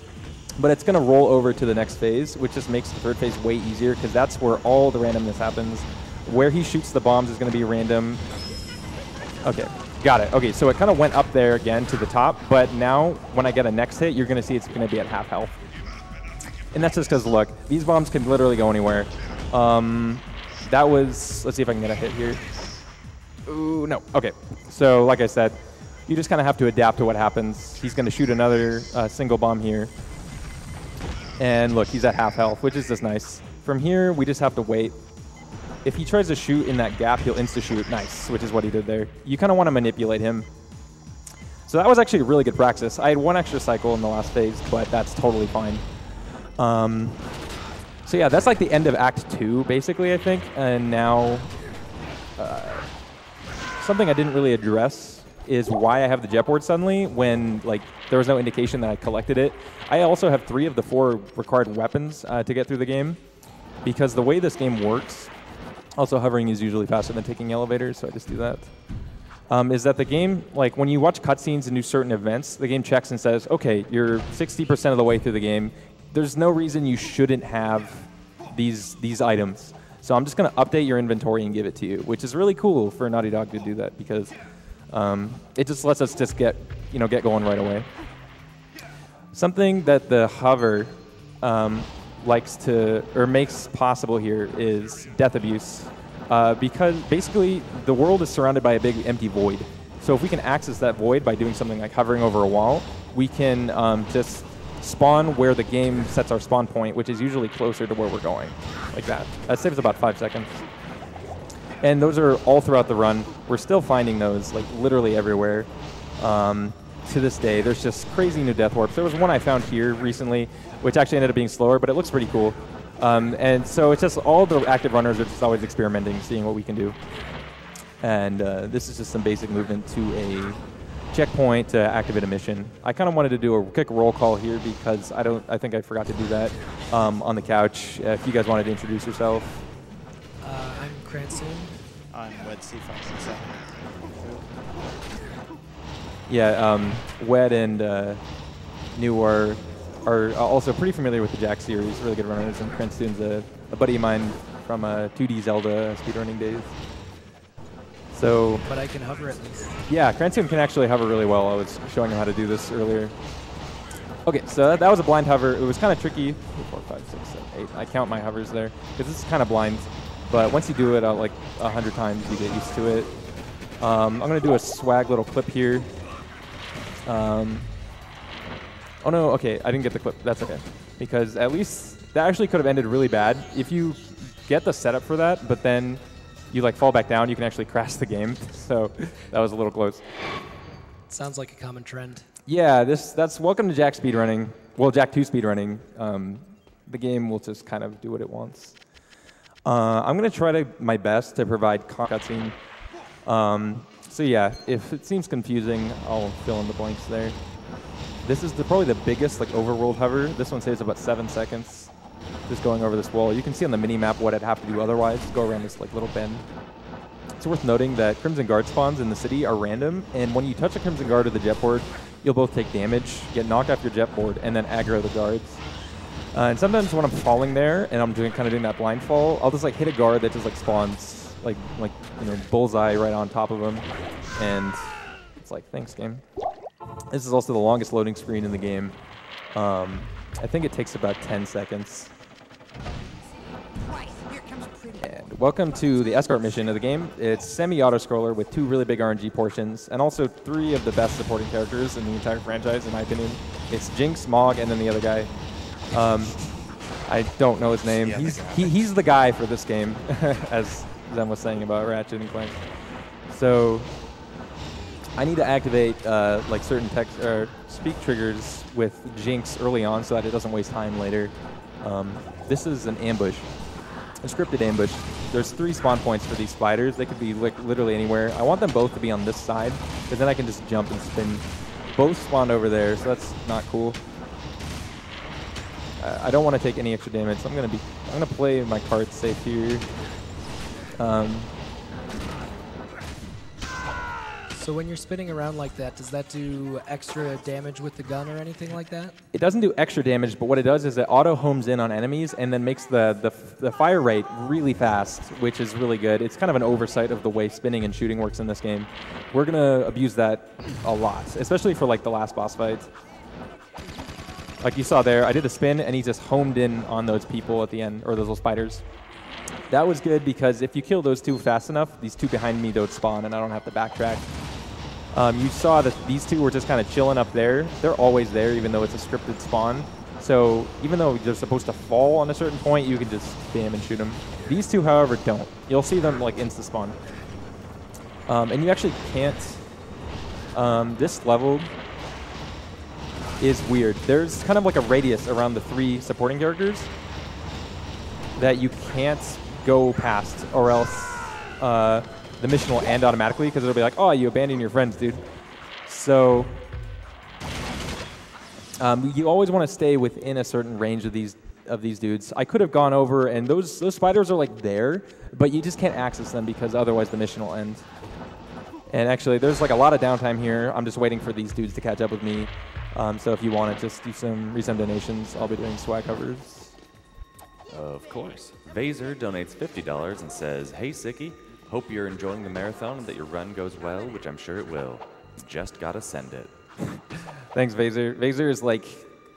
but it's going to roll over to the next phase, which just makes the third phase way easier because that's where all the randomness happens. Where he shoots the bombs is going to be random. Okay, got it. Okay, so it kind of went up there again to the top, but now when I get a next hit, you're going to see it's going to be at half health. And that's just because, look, these bombs can literally go anywhere. That was, let's see if I can get a hit here. Ooh, no. Okay, so like I said, you just kind of have to adapt to what happens. He's going to shoot another single bomb here. And look, he's at half health, which is just nice. From here, we just have to wait. If he tries to shoot in that gap, he'll insta-shoot. Nice, which is what he did there. You kind of want to manipulate him. So that was actually a really good practice. I had 1 extra cycle in the last phase, but that's totally fine. So yeah, that's like the end of Act 2, basically, I think. And now, something I didn't really address is why I have the jet board suddenly when there was no indication that I collected it. I also have 3 of the 4 required weapons to get through the game because the way this game works, also hovering is usually faster than taking elevators, so I just do that, is that the game, when you watch cutscenes and do certain events, the game checks and says, okay, you're 60% of the way through the game. There's no reason you shouldn't have these items. So I'm just going to update your inventory and give it to you, which is really cool for Naughty Dog to do that because it just lets us just get going right away. Something that the hover makes possible here is death abuse, because basically the world is surrounded by a big empty void. So if we can access that void by doing something like hovering over a wall, we can just spawn where the game sets our spawn point, which is usually closer to where we're going, like that. That saves about 5 seconds. And those are all throughout the run. We're still finding those literally everywhere. To this day, there's just crazy new death warps. There was one I found here recently, which actually ended up being slower, but it looks pretty cool. And so it's just all the active runners are just always experimenting, seeing what we can do. And this is just some basic movement to a checkpoint to activate a mission. I kind of wanted to do a quick roll call here because I think I forgot to do that on the couch. If you guys wanted to introduce yourself. I'm Cranston. I'm Wed C567. Yeah, Wed and New are also pretty familiar with the Jack series, really good runners, and Cranston's a buddy of mine from 2D Zelda speedrunning days. So, but I can hover at least. Yeah, Cranston can actually hover really well. I was showing him how to do this earlier. Okay, so that was a blind hover. It was kind of tricky. 3, 4, 5, 6, 7, 8. I count my hovers there because this is kind of blind. But once you do it like 100 times, you get used to it. I'm going to do a swag little clip here. Oh no, okay, I didn't get the clip. That's okay. Because at least that actually could have ended really bad. If you get the setup for that, but then you like fall back down, you can actually crash the game. So that was a little close. Sounds like a common trend. Yeah, that's welcome to Jack speedrunning. Well, Jack 2 speedrunning. The game will just kind of do what it wants. I'm going to try my best to provide cutscene. So yeah, if it seems confusing, I'll fill in the blanks there. This is probably the biggest overworld hover. This one saves about 7 seconds. Just going over this wall. You can see on the mini-map what I'd have to do otherwise. Just go around this little bend. It's worth noting that Crimson Guard spawns in the city are random, and when you touch a Crimson Guard or the jet board, you'll both take damage, get knocked off your jet board, and then aggro the guards. And sometimes when I'm falling there and I'm doing that blind fall, I'll just hit a guard that just spawns bullseye right on top of him, and it's thanks game. This is also the longest loading screen in the game. I think it takes about 10 seconds. And welcome to the Asgard mission of the game. It's semi-auto scroller with 2 really big RNG portions, and also 3 of the best supporting characters in the entire franchise, in my opinion. It's Jinx, Mog, and then the other guy. I don't know his name. He's the guy for this game, as Zem was saying about Ratchet and Clank. So I need to activate certain text or speak triggers with Jinx early on so that it doesn't waste time later. This is an ambush, a scripted ambush. There's 3 spawn points for these spiders. They could be literally anywhere. I want them both to be on this side, because then I can just jump and spin. Both spawned over there, so that's not cool. I don't want to take any extra damage, so I'm gonna play my cards safe here. So when you're spinning around like that, does that do extra damage with the gun or anything like that? It doesn't do extra damage, but what it does is it auto homes in on enemies and then makes the fire rate really fast, which is really good. It's kind of an oversight of the way spinning and shooting works in this game. We're gonna abuse that a lot, especially for the last boss fight. Like you saw there, I did the spin and he just homed in on those people at the end, or those little spiders. That was good because if you kill those 2 fast enough, these 2 behind me don't spawn and I don't have to backtrack. You saw that these 2 were just kind of chilling up there. They're always there even though it's a scripted spawn. So even though they're supposed to fall on a certain point, you can just spam and shoot them. These 2, however, don't. You'll see them insta-spawn. And you actually can't... this level is weird. There's kind of a radius around the 3 supporting characters that you can't go past, or else the mission will end automatically because it'll be oh, you abandoned your friends, dude. So you always want to stay within a certain range of these dudes. I could have gone over, and those spiders are there, but you just can't access them because otherwise the mission will end. And actually, there's a lot of downtime here. I'm just waiting for these dudes to catch up with me. So if you want to just do some resend donations, I'll be doing swag covers. Of course. Vaser donates $50 and says, "Hey Sicky, hope you're enjoying the marathon and that your run goes well, which I'm sure it will. Just gotta send it." Thanks, Vaser. Vaser is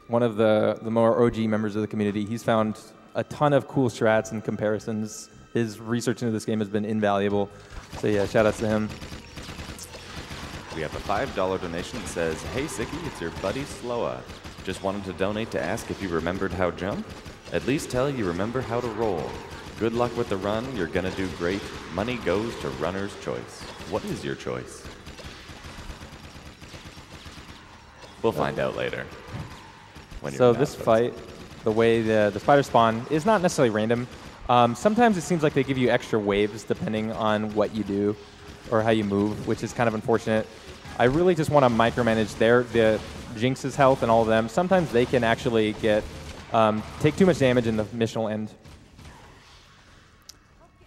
one of the more OG members of the community. He's found a ton of cool strats and comparisons. His research into this game has been invaluable. So yeah, shout outs to him. We have a $5 donation that says, "Hey Sicky, it's your buddy Sloa. Just wanted to donate to ask if you remembered how jump. At least tell you remember how to roll. Good luck with the run, you're gonna do great. Money goes to runner's choice." What is your choice? We'll find out later. So this fight, the way the spiders spawn is not necessarily random. Sometimes it seems like they give you extra waves depending on what you do or how you move, which is kind of unfortunate. I really just want to micromanage the Jinx's health and all of them. Sometimes they can actually take too much damage in the mission will end.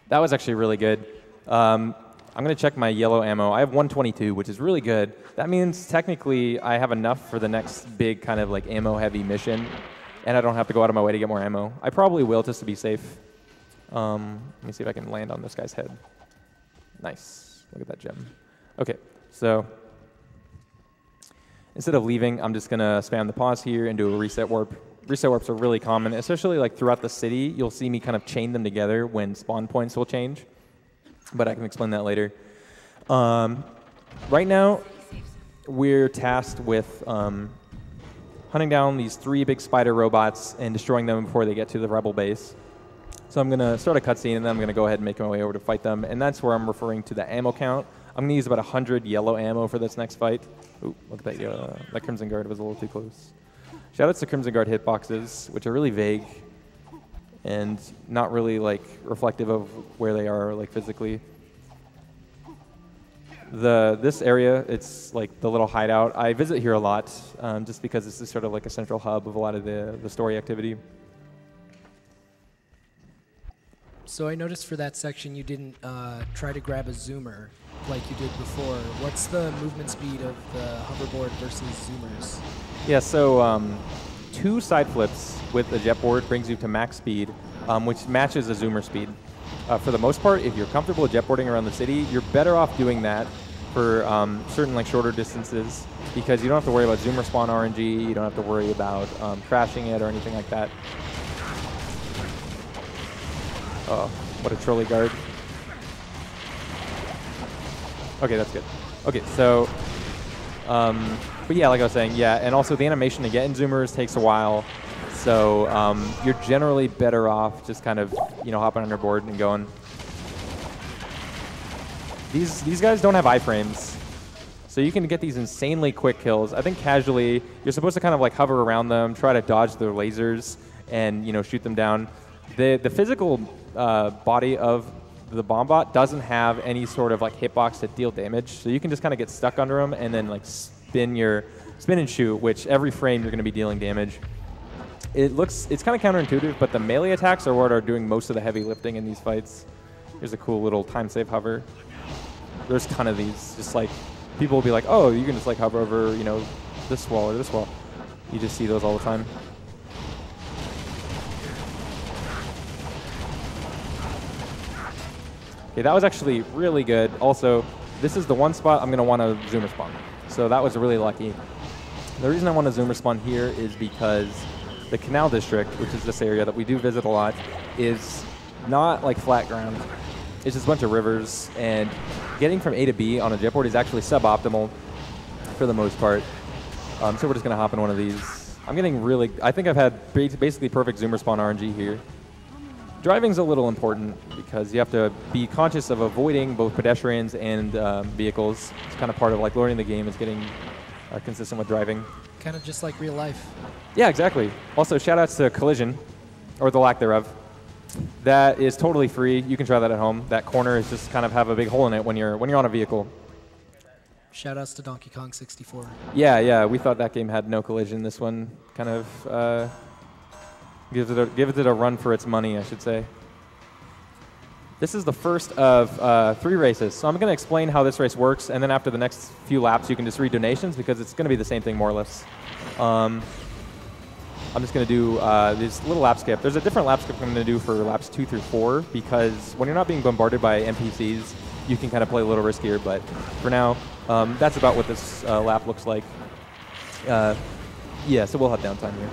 That was actually really good. I'm going to check my yellow ammo. I have 122, which is really good. That means technically I have enough for the next big kind of like ammo-heavy mission, and I don't have to go out of my way to get more ammo. I probably will just to be safe. Let me see if I can land on this guy's head. Nice. Look at that gem. Okay, so instead of leaving, I'm just going to spam the pause here and do a reset warp. Reset warps are really common, especially like throughout the city. You'll see me kind of chain them together when spawn points will change, but I can explain that later. Right now, we're tasked with hunting down these 3 big spider robots and destroying them before they get to the rebel base. So I'm going to start a cutscene, and then I'm going to go ahead and make my way over to fight them, and that's where I'm referring to the ammo count. I'm going to use about 100 yellow ammo for this next fight. Ooh, look at that. That Crimson Guard was a little too close. Shoutouts to Crimson Guard hitboxes, which are really vague and not really like reflective of where they are like physically. This area, it's like the little hideout. I visit here a lot just because this is sort of like a central hub of a lot of the story activity. So I noticed for that section you didn't try to grab a zoomer like you did before. What's the movement speed of the hoverboard versus zoomers? Yeah, so 2 side flips with the jetboard brings you to max speed, which matches a zoomer speed. For the most part, if you're comfortable jetboarding around the city, you're better off doing that for certain like shorter distances because you don't have to worry about zoomer spawn RNG, you don't have to worry about crashing it or anything like that. Oh, what a trolley guard. Okay, that's good. Okay, so, but yeah, like I was saying, yeah, and also the animation to get in zoomers takes a while, so you're generally better off just kind of, hopping on your board and going. These guys don't have iframes, so you can get these insanely quick kills. I think casually, you're supposed to kind of like hover around them, try to dodge their lasers, and shoot them down. The physical body of the Bombot doesn't have any sort of like hitbox to deal damage, so you can just kind of get stuck under them and then like spin and shoot, which every frame you're going to be dealing damage. It's kind of counterintuitive, but the melee attacks are what are doing most of the heavy lifting in these fights. Here's a cool little time save hover. There's a ton of these. Just like people will be like, oh, you can just like hover over this wall or this wall. You just see those all the time. Okay, that was actually really good. Also, this is the one spot I'm going to want to zoomer spawn. So that was really lucky. The reason I want to zoomer spawn here is because the Canal District, which is this area that we do visit a lot, is not like flat ground. It's just a bunch of rivers, and getting from A to B on a jetboard is actually suboptimal for the most part. So we're just going to hop in one of these. I'm getting really... I think I've had basically perfect zoomer spawn RNG here. Driving's a little important because you have to be conscious of avoiding both pedestrians and vehicles. It's kind of part of like learning the game is getting consistent with driving. Kind of just like real life. Yeah, exactly. Also, shout-outs to Collision, or the lack thereof. That is totally free. You can try that at home. That corner is just kind of have a big hole in it when you're on a vehicle. Shout-outs to Donkey Kong 64. Yeah, we thought that game had no collision. This one kind of gives it a run for its money, I should say. This is the first of 3 races. So I'm going to explain how this race works, and then after the next few laps, you can just read donations because it's going to be the same thing more or less. I'm just going to do this little lap skip. There's a different lap skip I'm going to do for laps 2 through 4 because when you're not being bombarded by NPCs, you can kind of play a little riskier. But for now, that's about what this lap looks like. Yeah, so we'll have downtime here.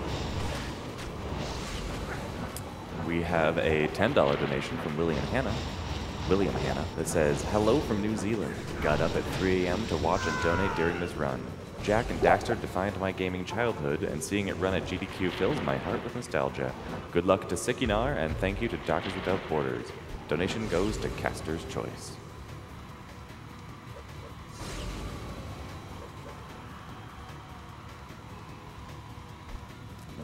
We have a $10 donation from William Hanna that says, hello from New Zealand. Got up at 3 a.m. to watch and donate during this run. Jack and Daxter defined my gaming childhood, and seeing it run at GDQ fills my heart with nostalgia. Good luck to Sikinar, and thank you to Doctors Without Borders. Donation goes to Caster's Choice.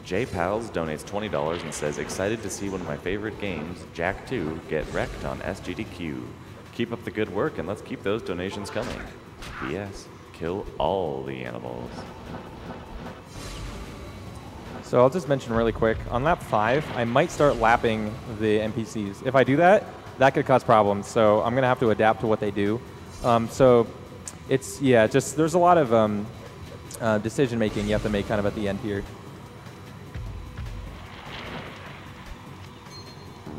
Jay Pals donates $20 and says, excited to see one of my favorite games, Jack 2, get wrecked on SGDQ. Keep up the good work and let's keep those donations coming. P.S. Kill all the animals. So I'll just mention really quick, on lap 5, I might start lapping the NPCs. If I do that, that could cause problems, so I'm going to have to adapt to what they do. So it's, yeah, just there's a lot of decision making you have to make kind of at the end here.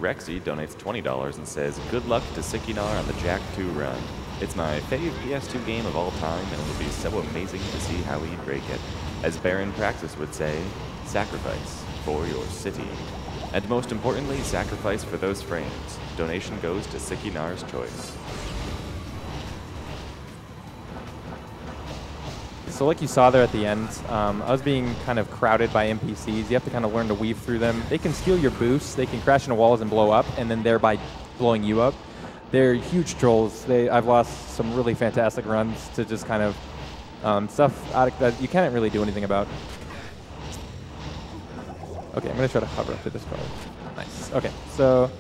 Rexy donates $20 and says, good luck to Sikinar on the Jack 2 run. It's my favorite PS2 game of all time, and it'll be so amazing to see how he'd break it. As Baron Praxis would say, sacrifice for your city. And most importantly, sacrifice for those frames. Donation goes to Sikinar's choice. So like you saw there at the end, I was being kind of crowded by NPCs. You have to kind of learn to weave through them. They can steal your boosts, they can crash into walls and blow up, and then thereby blowing you up. They're huge trolls. I've lost some really fantastic runs to just kind of stuff that you can't really do anything about. Okay, I'm going to try to hover up to this card. Nice. Okay, so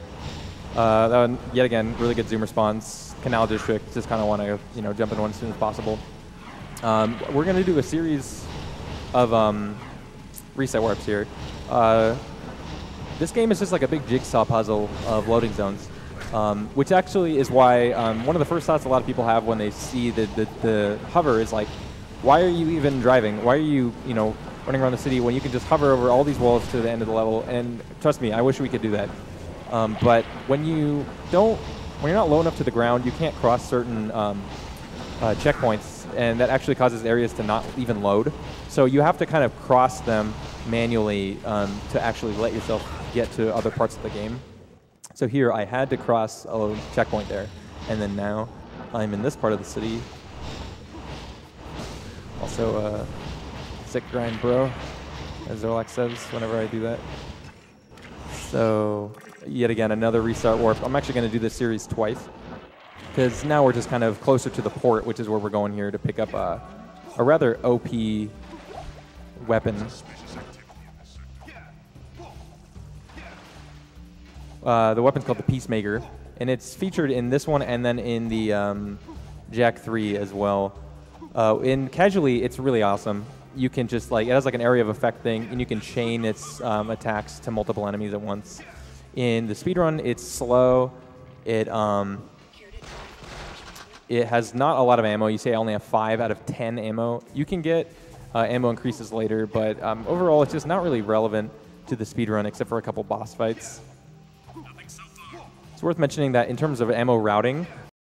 that one, yet again, really good zoom response. Canal District, just kind of want to jump in one as soon as possible. We're going to do a series of reset warps here. This game is just like a big jigsaw puzzle of loading zones, which actually is why one of the first thoughts a lot of people have when they see the hover is like, why are you even driving? Why are you, running around the city when you can just hover over all these walls to the end of the level? And trust me, I wish we could do that. But when you're not low enough to the ground, you can't cross certain checkpoints, and that actually causes areas to not even load. So you have to kind of cross them manually to actually let yourself get to other parts of the game. So here I had to cross a checkpoint there, and then now I'm in this part of the city. Also, sick grind, bro, as Zerlak says whenever I do that. So yet again, another restart warp. I'm actually going to do this series twice, because now we're just kind of closer to the port, which is where we're going here to pick up a rather OP weapon. The weapon's called the Peacemaker, and it's featured in this one and then in the Jack 3 as well. In casually, it's really awesome. You can just it has like an area of effect thing, and you can chain its attacks to multiple enemies at once. In the speedrun, it's slow. It has not a lot of ammo. You say I only have 5 out of 10 ammo. You can get ammo increases later, but overall, it's just not really relevant to the speedrun except for a couple boss fights. It's worth mentioning that in terms of ammo routing,